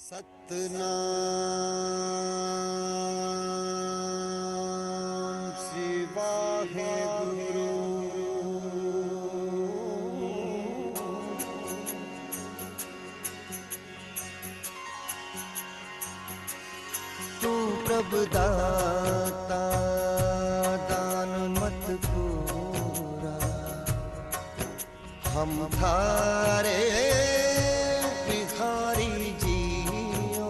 ਸਤਨਾਮ ਸ੍ਰੀ ਵਾਹਿਗੁਰੂ। ਤੂੰ ਪ੍ਰਭ ਦਾਤਾ दान मत पूरा, हम थारे भिखारी जियो।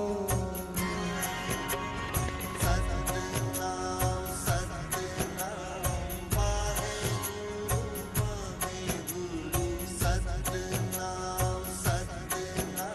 सतनाम सतनाम वाहेगुरु वाहेगुरु, सतनाम सतनाम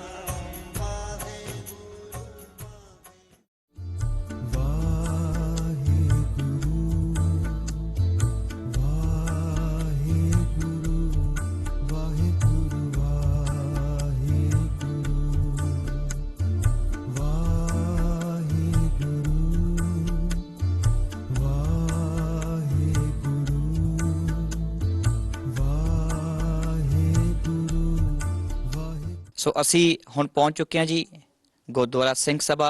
ਸੋ ਅਸੀਂ ਹੁਣ ਪਹੁੰਚ ਚੁੱਕੇ ਹਾਂ ਜੀ ਗੁਰਦੁਆਰਾ ਸਿੰਘ ਸਭਾ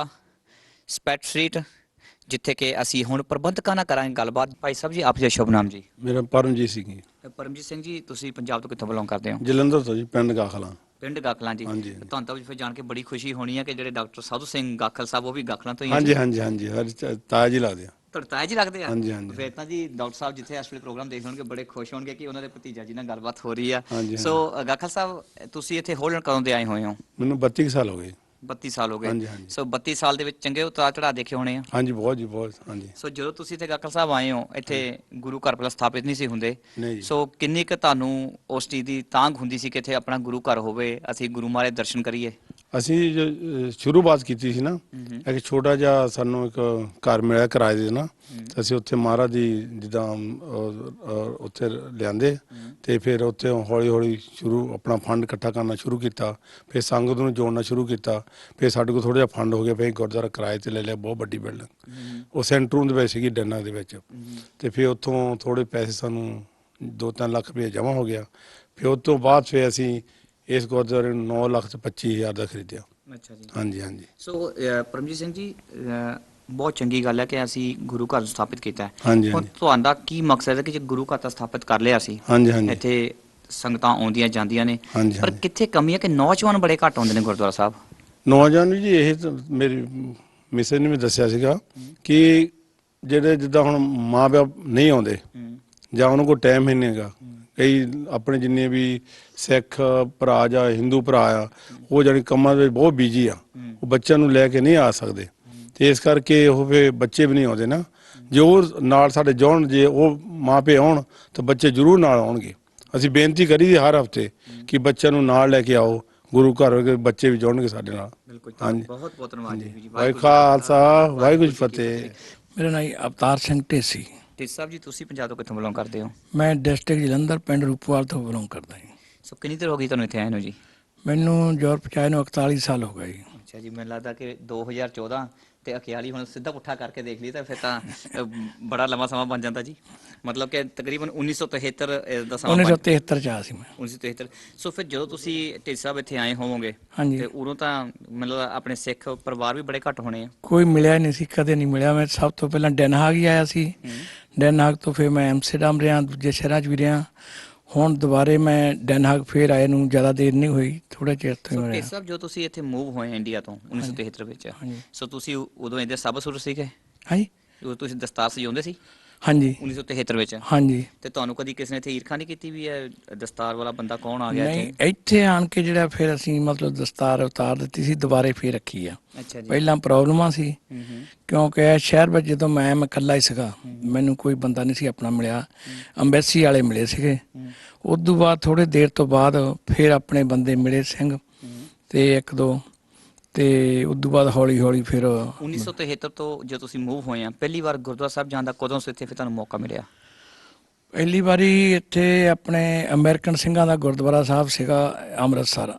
ਸਪੈਟ ਸਟਰੀਟ, ਜਿੱਥੇ ਕਿ ਅਸੀਂ ਹੁਣ ਪ੍ਰਬੰਧਕਾਂ ਨਾਲ ਕਰਾਂਗੇ ਗੱਲਬਾਤ। ਭਾਈ ਸਾਹਿਬ ਜੀ, ਆਪ ਜੀ ਸ਼ੁਭ ਨਾਮ ਜੀ? ਮੇਰਾ ਪਰਮਜੀਤ ਸਿੰਘ ਜੀ। ਪਰਮਜੀਤ ਸਿੰਘ ਜੀ, ਤੁਸੀਂ ਪੰਜਾਬ ਤੋਂ ਕਿੱਥੋਂ ਬਿਲੋਂਗ ਕਰਦੇ ਹੋ? ਜਲੰਧਰ ਤੋਂ ਜੀ, ਪਿੰਡ ਗਾਖਲਾਂ। ਪਿੰਡ ਗਾਖਲਾਂ ਜੀ। ਹਾਂਜੀ। ਤੁਹਾਨੂੰ ਤਾਂ ਫਿਰ ਜਾਣ ਕੇ ਬੜੀ ਖੁਸ਼ੀ ਹੋਣੀ ਹੈ ਕਿ ਜਿਹੜੇ ਡਾਕਟਰ ਸਾਧੂ ਸਿੰਘ ਗਾਖਲ ਸਾਹਿਬ ਉਹ ਵੀ ਗਾਖਲਾਂ ਤੋਂ ਹੀ ਹਾਂਜੀ ਹਾਂਜੀ ਹਾਂਜੀ, ਹਰ ਤਾਇਆ ਜੀ ਲੱਗਦੇ ਆ। ਤੁਹਾਡੇ ਤਾਇਆ ਜੀ ਲੱਗਦੇ ਆ? ਹਾਂਜੀ ਹਾਂਜੀ। ਫਿਰ ਤਾਂ ਜੀ ਡਾਕਟਰ ਸਾਹਿਬ ਜਿੱਥੇ ਇਸ ਵੇਲੇ ਪ੍ਰੋਗਰਾਮ ਦੇਖ ਹੋਣਗੇ ਬੜੇ ਖੁਸ਼ ਹੋਣਗੇ ਕਿ ਉਹਨਾਂ ਦੇ ਭਤੀਜਾ ਜੀ ਨਾਲ ਗੱਲਬਾਤ ਹੋ ਰਹੀ ਆ। ਸੋ ਗਾਖਲ ਸਾਹਿਬ, ਤੁਸੀਂ ਇੱਥੇ ਹੋਲਣ ਕਦੋਂ ਦੇ ਆਏ ਹੋਏ ਹੋ? ਮੈਨੂੰ 32 ਸਾਲ ਹੋ ਗਏ। 32 ਸਾਲ ਹੋ ਗਏ। ਹਾਂਜੀ ਹਾਂਜੀ। ਸੋ 32 ਸਾਲ ਦੇ ਵਿੱਚ ਚੰਗੇ ਉਤਾਰ ਚੜਾ ਦੇਖੇ ਹੋਣੇ ਆ? ਹਾਂਜੀ, ਬਹੁਤ ਜੀ ਬਹੁਤ। ਹਾਂਜੀ। ਸੋ ਜਦੋਂ ਤੁਸੀਂ ਇੱਥੇ ਗਾਖਲ ਸਾਹਿਬ ਆਏ ਹੋ, ਇੱਥੇ ਗੁਰੂ ਘਰ ਪਹਿਲਾਂ ਸਥਾਪਿਤ ਨਹੀਂ ਸੀ ਹੁੰਦੇ, ਨਹੀਂ ਜੀ। ਸੋ ਕਿੰਨੀ ਕੁ ਤੁਹਾਨੂੰ ਉਸ ਚੀਜ਼ ਦੀ ਤਾਂਘ ਹੁੰਦੀ ਸੀ ਕਿ ਇੱਥੇ ਆਪਣਾ ਗੁਰੂ ਘਰ ਹੋਵੇ, ਅਸੀਂ ਗੁਰੂ ਮਹਾਰਾਜ ਦੇ ਦਰਸ਼ਨ ਕਰੀਏ? ਅਸੀਂ ਜੋ ਸ਼ੁਰੂਆਤ ਕੀਤੀ ਸੀ ਨਾ, ਇੱਕ ਛੋਟਾ ਜਿਹਾ ਸਾਨੂੰ ਇੱਕ ਘਰ ਮਿਲਿਆ ਕਿਰਾਏ ਦੇ ਨਾ, ਅਸੀਂ ਉੱਥੇ ਮਹਾਰਾਜ ਦੀ ਜਿੱਦਾਂ ਉੱਥੇ ਲਿਆਂਦੇ, ਤੇ ਫਿਰ ਉੱਥੇ ਹੌਲੀ ਹੌਲੀ ਆਪਣਾ ਫੰਡ ਇਕੱਠਾ ਕਰਨਾ ਸ਼ੁਰੂ ਕੀਤਾ। ਫਿਰ ਸੰਗਤ ਨੂੰ ਜੋੜਨਾ ਸ਼ੁਰੂ ਕੀਤਾ। ਫਿਰ ਸਾਡੇ ਕੋਲ ਥੋੜ੍ਹਾ ਜਿਹਾ ਫੰਡ ਹੋ ਗਿਆ, ਫਿਰ ਗੁਰਦੁਆਰਾ ਕਿਰਾਏ 'ਤੇ ਲੈ ਲਿਆ, ਬਹੁਤ ਵੱਡੀ ਬਿਲਡਿੰਗ ਉਹ ਸੈਂਟਰ ਰੂਮ ਦੇ ਵਿੱਚ ਸੀਗੀ, ਡੈਨਾਂ ਦੇ ਵਿੱਚ। ਤੇ ਫਿਰ ਉੱਥੋਂ ਥੋੜ੍ਹੇ ਪੈਸੇ ਸਾਨੂੰ 2-3 ਲੱਖ ਰੁਪਏ ਜਮ੍ਹਾਂ ਹੋ ਗਿਆ। ਫਿਰ ਉਸ ਤੋਂ ਬਾਅਦ ਫਿਰ ਅਸੀਂ ਇਸ ਗੁਰਦੁਆਰੇ ਨੂੰ 9,25,000 ਦਾ ਖਰੀਦਿਆ। ਅੱਛਾ ਜੀ। ਹਾਂਜੀ ਹਾਂਜੀ। ਸੋ ਪਰਮਜੀਤ ਸਿੰਘ ਜੀ, ਬਹੁਤ ਚੰਗੀ ਗੱਲ ਹੈ ਕਿ ਅਸੀਂ ਗੁਰੂ ਘਰ ਸਥਾਪਿਤ ਕੀਤਾ ਹੈ। ਹਾਂਜੀ ਹੁਣ ਤੁਹਾਡਾ ਕੀ ਮਕਸਦ ਹੈ ਕਿ ਜੇ ਗੁਰੂ ਘਰ ਤਾਂ ਸਥਾਪਿਤ ਕਰ ਲਿਆ ਸੀ, ਹਾਂਜੀ ਹਾਂਜੀ, ਇੱਥੇ ਸੰਗਤਾਂ ਆਉਂਦੀਆਂ ਜਾਂਦੀਆਂ ਨੇ, ਹਾਂਜੀ ਪਰ ਕਿੱਥੇ ਕਮੀ ਹੈ ਕਿ ਨੌਜਵਾਨ ਬੜੇ ਘੱਟ ਆਉਂਦੇ ਨੇ ਗੁਰਦੁਆਰਾ ਸਾਹਿਬ? ਨੌਜਵਾਨ ਜੀ, ਇਹ ਤਾਂ ਮੇਰੀ ਮਿਸੇਜ ਨੇ ਵੀ ਦੱਸਿਆ ਸੀਗਾ ਕਿ ਜਿਹੜੇ ਜਿੱਦਾਂ ਹੁਣ ਮਾਂ ਪਿਓ ਨਹੀਂ ਆਉਂਦੇ ਜਾਂ ਉਹਨਾਂ ਕੋਲ ਟਾਈਮ ਹੀ ਨਹੀਂ ਹੈਗਾ। ਕਈ ਆਪਣੇ ਜਿੰਨੇ ਵੀ ਸਿੱਖ ਭਰਾ ਜਾਂ ਹਿੰਦੂ ਭਰਾ ਆ, ਉਹ ਜਾਣੀ ਕੰਮਾਂ ਦੇ ਵਿੱਚ ਬਹੁਤ ਬਿਜੀ ਆ, ਉਹ ਬੱਚਿਆਂ ਨੂੰ ਲੈ ਕੇ ਨਹੀਂ ਆ ਸਕਦੇ। ਤੇ ਇਸ ਕਰਕੇ ਉਹ ਫਿਰ ਬੱਚੇ ਵੀ ਨਹੀਂ ਆਉਂਦੇ ਨਾ। ਜੇ ਉਹ ਨਾਲ ਸਾਡੇ ਜੁੜਨ, ਜੇ ਉਹ ਮਾਂ ਪਿਓ ਆਉਣ ਤਾਂ ਬੱਚੇ ਜ਼ਰੂਰ ਨਾਲ ਆਉਣਗੇ। ਅਸੀਂ ਬੇਨਤੀ ਕਰੀ ਦੀ ਹਰ ਹਫ਼ਤੇ ਕਿ ਬੱਚਿਆਂ ਨੂੰ ਨਾਲ ਲੈ ਕੇ ਆਓ ਗੁਰੂ ਘਰ, ਬੱਚੇ ਵੀ ਜੁੜਨਗੇ ਸਾਡੇ ਨਾਲ। ਹਾਂਜੀ, ਬਹੁਤ ਬਹੁਤ ਧੰਨਵਾਦ ਜੀ। ਵਾਹਿਗੁਰੂ ਖਾਲਸਾ ਵਾਹਿਗੁਰੂ ਜੀ ਫਤਿਹ। ਮੇਰਾ ਨਾਮ ਅਵਤਾਰ ਸਿੰਘ ਢੇਸੀ। ਢੇਸੀ ਸਾਹਿਬ ਜੀ, ਤੁਸੀਂ ਪੰਜਾਬ ਤੋਂ ਕਿੱਥੋਂ ਬਿਲੋਂਗ ਕਰਦੇ ਹੋ? ਮੈਂ ਡਿਸਟ੍ਰਿਕਟ ਜਲੰਧਰ, ਪਿੰਡ ਰੂਪਵਾਲ ਤੋਂ ਬਿਲੋਂਗ ਕਰਦਾ ਹਾਂ। ਸੋ ਕਿੰਨੀ ਦੇਰ ਹੋ ਗਈ ਤੁਹਾਨੂੰ ਇੱਥੇ ਆਏ ਨੂੰ ਜੀ? ਮੈਨੂੰ ਯੂਰਪ 'ਚ ਆਏ ਨੂੰ 41 ਸਾਲ ਹੋ ਗਏ ਜੀ। ਅੱਛਾ ਜੀ। ਮੈਨੂੰ ਲੱਗਦਾ ਕਿ 2014 ਤੇ 41 ਹੁਣ ਸਿੱਧਾ ਪੁੱਠਾ ਕਰਕੇ ਦੇਖ ਲਈ ਤਾਂ ਫਿਰ ਤਾਂ ਬੜਾ ਲੰਮਾ ਸਮਾਂ ਬਣ ਜਾਂਦਾ ਜੀ। ਮਤਲਬ ਕਿ ਤਕਰੀਬਨ 1973 ਦਾ ਸਮਾਂ। 1973 'ਚ ਆਇਆ ਸੀ ਮੈਂ। 1973। ਸੋ ਫਿਰ ਜਦੋਂ ਤੁਸੀਂ ਢੇਸੀ ਸਾਹਿਬ ਇੱਥੇ ਆਏ ਹੋਵੋਗੇ, ਹਾਂਜੀ, ਤੇ ਉਦੋਂ ਤਾਂ ਮਤਲਬ ਆਪਣੇ ਸਿੱਖ ਪਰਿਵਾਰ ਵੀ ਬੜੇ ਘੱਟ ਹੋਣੇ ਆ? ਕੋਈ ਮਿਲਿਆ ਨਹੀਂ ਸੀ, ਕਦੇ ਨਹੀਂ ਮਿਲਿਆ। ਮੈਂ ਸਭ ਤੋਂ ਪਹਿਲਾਂ ਡੈਨਹਾਗ ਹੀ ਆਇਆ ਸੀ। ਡੈਨਹਾਗ ਤੋਂ ਫਿਰ ਮੈਂ ਐਮਸਟਰਡਮ ਰਿਹਾ, ਦੂਜੇ ਸ਼ਹਿਰਾਂ 'ਚ ਵੀ ਰਿਹਾ। ਹੁਣ ਦੁਬਾਰੇ ਮੈਂ ਡੈਨਹਾਗ ਫੇਰ ਆਏ ਨੂੰ ਜ਼ਿਆਦਾ ਦੇਰ ਨਹੀਂ ਹੋਈ, ਥੋੜਾ ਚਿਰ ਤੋਂ ਹੀ ਢੇਸੀ ਸਾਹਿਬ, ਜੋ ਤੁਸੀਂ ਇੱਥੇ ਮੂਵ ਹੋਏ ਇੰਡੀਆ ਤੋਂ 1973 ਵਿੱਚ, ਸੋ ਤੁਸੀਂ ਉਦੋਂ ਇਹਦੇ ਸਭ ਸੁਰ ਸੀਗੇ? ਹਾਂਜੀ। ਉਦੋਂ ਤੁਸੀਂ ਦਸਤਾਰ ਸਜਾਉਂਦੇ ਸੀ? ਹਾਂਜੀ, 1973 ਵਿੱਚ। ਹਾਂਜੀ। ਤੇ ਤੁਹਾਨੂੰ ਕਦੀ ਕਿਸੇ ਨੇ ਇੱਥੇ ਈਰਖਾ ਨਹੀਂ ਕੀਤੀ ਵੀ ਇਹ ਦਸਤਾਰ ਵਾਲਾ ਬੰਦਾ ਕੌਣ ਆ ਗਿਆ ਨਹੀਂ, ਇੱਥੇ ਆਣ ਕੇ ਜਿਹੜਾ ਫਿਰ ਅਸੀਂ ਮਤਲਬ ਦਸਤਾਰ ਉਤਾਰ ਦਿੱਤੀ ਸੀ, ਦੁਬਾਰੇ ਫੇਰ ਰੱਖੀ ਆ। ਅੱਛਾ ਜੀ। ਪਹਿਲਾਂ ਪ੍ਰੋਬਲਮਾਂ ਸੀ, ਕਿਉਂਕਿ ਇਹ ਸ਼ਹਿਰ ਵਿੱਚ ਜਦੋਂ ਮੈਂ ਇਕੱਲਾ ਹੀ ਸੀਗਾ, ਮੈਨੂੰ ਕੋਈ ਬੰਦਾ ਨਹੀਂ ਸੀ ਆਪਣਾ ਮਿਲਿਆ। ਅੰਬੈਸੀ ਵਾਲੇ ਮਿਲੇ ਸੀਗੇ। ਉਸ ਤੋਂ ਬਾਅਦ ਥੋੜੇ ਦੇਰ ਤੋਂ ਬਾਅਦ ਫਿਰ ਆਪਣੇ ਬੰਦੇ ਮਿਲੇ, ਸਿੰਘ ਤੇ ਇੱਕ ਦੋ, ਤੇ ਉਸ ਤੋਂ ਬਾਅਦ ਹੌਲੀ ਹੌਲੀ ਫਿਰ 1973 ਤੋਂ ਜਦੋਂ ਤੁਸੀਂ ਮੂਵ ਹੋਏ ਆ, ਪਹਿਲੀ ਵਾਰ ਗੁਰਦੁਆਰਾ ਸਾਹਿਬ ਜਾਣ ਦਾ ਕਦੋਂ ਇੱਥੇ ਫਿਰ ਤੁਹਾਨੂੰ ਮੌਕਾ ਮਿਲਿਆ? ਪਹਿਲੀ ਵਾਰੀ ਇੱਥੇ ਆਪਣੇ ਅਮਰੀਕਨ ਸਿੰਘਾਂ ਦਾ ਗੁਰਦੁਆਰਾ ਸਾਹਿਬ ਸੀਗਾ ਅੰਮ੍ਰਿਤਸਰ,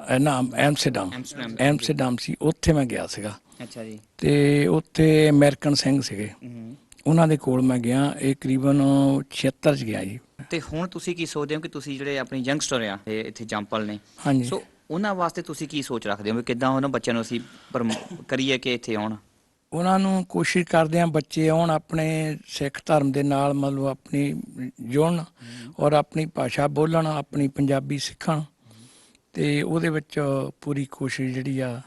ਐਮਸਟਰਡਮ ਸੀ, ਉੱਥੇ ਮੈਂ ਗਿਆ ਸੀਗਾ। ਅੱਛਾ ਜੀ। ਤੇ ਉੱਥੇ ਅਮਰੀਕਨ ਸਿੰਘ ਸੀਗੇ, ਉਹਨਾਂ ਦੇ ਕੋਲ ਮੈਂ ਗਿਆ। ਇਹ ਕਰੀਬਨ 76 'ਚ ਗਿਆ ਜੀ। ਤੇ ਹੁਣ ਤੁਸੀਂ ਕੀ ਸੋਚਦੇ ਹੋ ਕਿ ਤੁਸੀਂ ਜਿਹੜੇ ਆਪਣੀ ਯੰਗਸਟਰ ਆ ਇੱਥੇ ਜੰਪਲ ਨੇ, ਹਾਂਜੀ, ਸੋ ਉਹਨਾਂ ਵਾਸਤੇ ਤੁਸੀਂ ਕੀ ਸੋਚ ਰੱਖਦੇ ਹੋ ਵੀ ਕਿੱਦਾਂ ਉਹਨਾਂ ਬੱਚਿਆਂ ਨੂੰ ਅਸੀਂ ਕਰੀਏ ਕਿ ਇੱਥੇ ਆਉਣ? ਉਹਨਾਂ ਨੂੰ ਕੋਸ਼ਿਸ਼ ਕਰਦੇ ਹਾਂ ਬੱਚੇ ਆਉਣ, ਆਪਣੇ ਸਿੱਖ ਧਰਮ ਦੇ ਨਾਲ ਮਤਲਬ ਆਪਣੀ ਜੁੜਨ ਔਰ ਆਪਣੀ ਭਾਸ਼ਾ ਬੋਲਣ, ਆਪਣੀ ਪੰਜਾਬੀ ਸਿੱਖਣ, ਤੇ ਉਹਦੇ ਵਿੱਚ ਪੂਰੀ ਕੋਸ਼ਿਸ਼ ਜਿਹੜੀ ਆ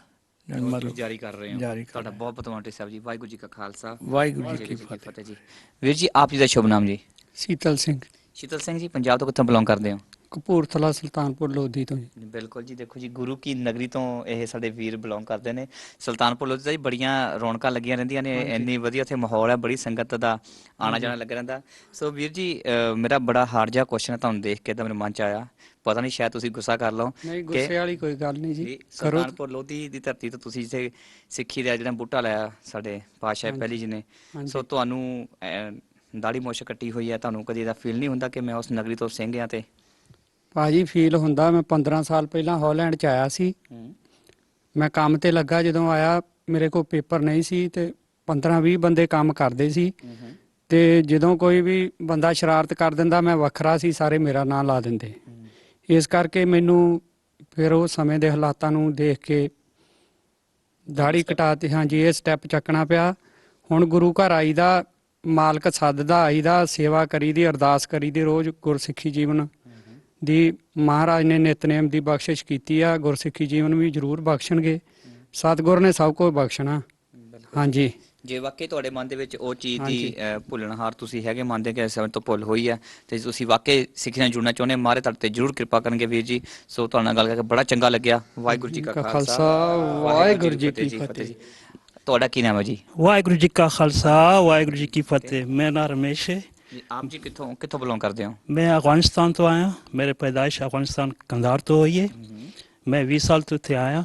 ਮਤਲਬ ਜਾਰੀ ਕਰ ਰਹੇ ਹੋ। ਜਾਰੀ ਕਰ ਤੁਹਾਡਾ ਬਹੁਤ ਬਹੁਤ ਧੰਨਵਾਦ ਸਾਹਿਬ ਜੀ। ਵਾਹਿਗੁਰੂ ਜੀ ਕਾ ਖਾਲਸਾ, ਵਾਹਿਗੁਰੂ ਜੀ ਕੀ ਫਤਿਹ। ਫਤਿਹ ਜੀ। ਵੀਰ ਜੀ ਆਪ ਜੀ ਦਾ ਸ਼ੁਭ ਨਾਮ ਜੀ? ਸੀਤਲ ਸਿੰਘ, ਸ਼ੀਤਲ ਸਿੰਘ ਜੀ, ਪੰਜਾਬ ਤੋਂ ਕਿੱਥੋਂ ਬਿਲੋਂਗ ਕਰਦੇ ਹੋ? ਕਪੂਰਥਲਾ ਸੁਲਤਾਨਪੁਰ ਲੋਧੀ ਤੋਂ ਜੀ। ਬਿਲਕੁਲ ਜੀ, ਦੇਖੋ ਜੀ ਗੁਰੂ ਕੀ ਨਗਰੀ ਤੋਂ ਇਹ ਸਾਡੇ ਵੀਰ ਬਿਲੋਂਗ ਕਰਦੇ ਨੇ। ਸੁਲਤਾਨਪੁਰ ਲੋਧੀ ਦਾ ਜੀ ਬੜੀਆਂ ਰੌਣਕਾਂ ਲੱਗੀਆਂ ਰਹਿੰਦੀਆਂ ਨੇ, ਇੰਨੀ ਵਧੀਆ ਉੱਥੇ ਮਾਹੌਲ ਹੈ, ਬੜੀ ਸੰਗਤ ਦਾ ਆਣਾ ਜਾਣਾ ਲੱਗਿਆ ਰਹਿੰਦਾ। ਸੋ ਵੀਰ ਜੀ ਮੇਰਾ ਬੜਾ ਹਾਰਡ ਜਿਹਾ ਕੁਐਸਚਨ ਹੈ, ਤੁਹਾਨੂੰ ਦੇਖ ਕੇ ਤਾਂ ਮੇਰੇ ਮਨ ਚ ਆਇਆ, ਪਤਾ ਨਹੀਂ ਸ਼ਾਇਦ ਤੁਸੀਂ ਗੁੱਸਾ ਕਰ ਲਓ ਨਹੀਂ, ਗੁੱਸੇ ਵਾਲੀ ਕੋਈ ਗੱਲ ਨਹੀਂ ਜੀ, ਕਰੋ। ਸੁਲਤਾਨਪੁਰ ਲੋਧੀ ਦੀ ਧਰਤੀ ਤੋਂ ਤੁਸੀਂ ਜਿੱਥੇ ਸਿੱਖੀ ਦਾ ਜਿਹੜਾ ਬੂਟਾ ਲਾਇਆ ਸਾਡੇ ਪਾਤਸ਼ਾਹ ਪਹਿਲੀ ਜੀ ਨੇ, ਸੋ ਤੁਹਾਨੂੰ ਦਾੜੀ ਮੁੱਛ ਕੱਟੀ ਹੋਈ ਹੈ, ਤੁਹਾਨੂੰ ਕਦੀ ਇਹਦਾ ਫੀਲ ਨਹੀਂ ਹੁੰਦਾ ਕਿ ਮੈਂ ਉਸ ਨਗਰੀ ਤੋਂ ਸਿੰਘ ਹਾਂ? ਤੇ ਭਾਜੀ ਫੀਲ ਹੁੰਦਾ। ਮੈਂ 15 ਸਾਲ ਪਹਿਲਾਂ ਹਾਲੈਂਡ ਚ ਆਇਆ ਸੀ, ਮੈਂ ਕੰਮ ਤੇ ਲੱਗਾ, ਜਦੋਂ ਆਇਆ ਮੇਰੇ ਕੋਲ ਪੇਪਰ ਨਹੀਂ ਸੀ ਤੇ 15-20 ਬੰਦੇ ਕੰਮ ਕਰਦੇ ਸੀ, ਤੇ ਜਦੋਂ ਕੋਈ ਵੀ ਬੰਦਾ ਸ਼ਰਾਰਤ ਕਰ ਦਿੰਦਾ ਮੈਂ ਵੱਖਰਾ ਸੀ, ਸਾਰੇ ਮੇਰਾ ਨਾਂ ਲਾ ਦਿੰਦੇ। ਇਸ ਕਰਕੇ ਮੈਨੂੰ ਫਿਰ ਉਹ ਸਮੇਂ ਦੇ ਹਾਲਾਤਾਂ ਨੂੰ ਦੇਖ ਕੇ ਦਾੜੀ ਕਟਾਤੀ। ਹਾਂਜੀ, ਇਹ ਸਟੈਪ ਚੱਕਣਾ ਪਿਆ। ਹੁਣ ਗੁਰੂ ਘਰ ਆਈਦਾ, ਮਾਲਕ ਸੱਦਦਾ, ਆਈਦਾ, ਸੇਵਾ ਕਰੀਦੀ, ਅਰਦਾਸ ਕਰੀਦੀ ਰੋਜ਼। ਗੁਰਸਿੱਖੀ ਜੀਵਨ ਦੀ ਮਹਾਰਾਜ ਨੇ ਨਿਤਨੇਮ ਦੀ ਬਖਸ਼ਿਸ਼ ਕੀਤੀ ਆ, ਗੁਰਸਿੱਖੀ ਜੀਵਨ ਵੀ ਜ਼ਰੂਰ ਬਖਸ਼ਣਗੇ, ਸਤਿਗੁਰ ਨੇ ਸਭ ਕੁਝ ਬਖਸ਼ਣਾ। ਹਾਂਜੀ, ਜੇ ਵਾਕਈ ਤੁਹਾਡੇ ਮਨ ਦੇ ਵਿੱਚ ਉਹ ਚੀਜ਼ ਦੀ ਭੁੱਲਣਹਾਰ ਤੁਸੀਂ ਹੈਗੇ, ਮੰਨਦੇ ਕਿ ਸਮੇਂ ਤੋਂ ਭੁੱਲ ਹੋਈ ਹੈ ਤੇ ਤੁਸੀਂ ਵਾਕਈ ਸਿੱਖੀ ਨਾਲ ਜੁੜਨਾ ਚਾਹੁੰਦੇ, ਮਾਰੇ ਤੁਹਾਡੇ ਤੇ ਜ਼ਰੂਰ ਕਿਰਪਾ ਕਰਨਗੇ ਵੀਰ ਜੀ। ਸੋ ਤੁਹਾਡੇ ਨਾਲ ਗੱਲ ਕਰਕੇ ਬੜਾ ਚੰਗਾ ਲੱਗਿਆ। ਵਾਹਿਗੁਰੂ ਜੀ ਕਾ ਖਾਲਸਾ, ਵਾਹਿਗੁਰੂ ਜੀ ਕੀ ਫਤਿਹ। ਤੁਹਾਡਾ ਕੀ ਨਾਮ ਹੈ ਜੀ? ਵਾਹਿਗੁਰੂ ਜੀ ਕਾ ਖਾਲਸਾ, ਵਾਹਿਗੁਰੂ ਜੀ ਕੀ ਫਤਿਹ। ਮੇਰਾ ਨਾਮ ਰਮੇਸ਼ ਹੈ ਜੀ। ਆਪ ਜੀ ਕਿੱਥੋਂ ਬਿਲੋਂਗ ਕਰਦੇ ਹੋ? ਮੈਂ ਅਫਗਾਨਿਸਤਾਨ ਤੋਂ ਆਇਆ, ਮੇਰੇ ਪੈਦਾਇਸ਼ ਅਫਗਾਨਿਸਤਾਨ ਕੰਧਾਰ ਤੋਂ ਹੋਈ ਹੈ। ਮੈਂ 20 ਸਾਲ ਤੋਂ ਇੱਥੇ ਆਇਆ।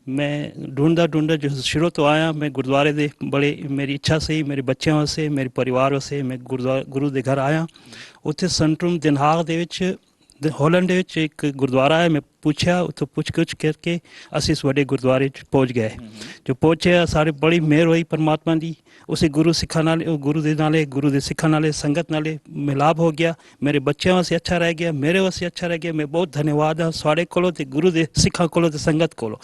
ਮੈਂ ਢੂੰढਦਾ ਜੋ ਸ਼ੁਰੂ ਤੋਂ ਆਇਆ, ਮੈਂ ਗੁਰਦੁਆਰੇ ਦੇ ਬੜੇ ਮੇਰੀ ਇੱਛਾ ਸੀ, ਮੇਰੇ ਬੱਚਿਆਂ ਵਾਸਤੇ, ਮੇਰੇ ਪਰਿਵਾਰ ਵਾਸਤੇ ਮੈਂ ਗੁਰੂ ਦੇ ਘਰ ਆਇਆ। ਉੱਥੇ ਸੈਂਟਰਮ ਦਿਨ ਹਾਗ ਦੇ ਵਿੱਚ ਹਾਲੈਂਡ ਦੇ ਵਿੱਚ ਇੱਕ ਗੁਰਦੁਆਰਾ ਹੈ। ਮੈਂ ਪੁੱਛਿਆ, ਉੱਥੋਂ ਪੁੱਛ ਕਰਕੇ ਅਸੀਂ ਇਸ ਵੱਡੇ ਗੁਰਦੁਆਰੇ 'ਚ ਪਹੁੰਚ ਗਏ। ਜੋ ਪਹੁੰਚਿਆ, ਸਾਰੇ ਬੜੀ ਮਿਹਰ ਹੋਈ ਪਰਮਾਤਮਾ ਦੀ। ਉਸੇ ਗੁਰੂ ਸਿੱਖਾਂ ਨਾਲ, ਗੁਰੂ ਦੇ ਸਿੱਖਾਂ ਨਾਲੇ, ਸੰਗਤ ਨਾਲੇ ਮਿਲਾਪ ਹੋ ਗਿਆ। ਮੇਰੇ ਬੱਚਿਆਂ ਵਾਸਤੇ ਅੱਛਾ ਰਹਿ ਗਿਆ, ਮੇਰੇ ਵਾਸਤੇ ਅੱਛਾ ਰਹਿ ਗਿਆ। ਮੈਂ ਬਹੁਤ ਧੰਨਵਾਦ ਹਾਂ ਸਾਡੇ ਕੋਲੋਂ ਤੇ ਗੁਰੂ ਦੇ ਸਿੱਖਾਂ ਕੋਲੋਂ ਤੇ ਸੰਗਤ ਕੋਲੋਂ।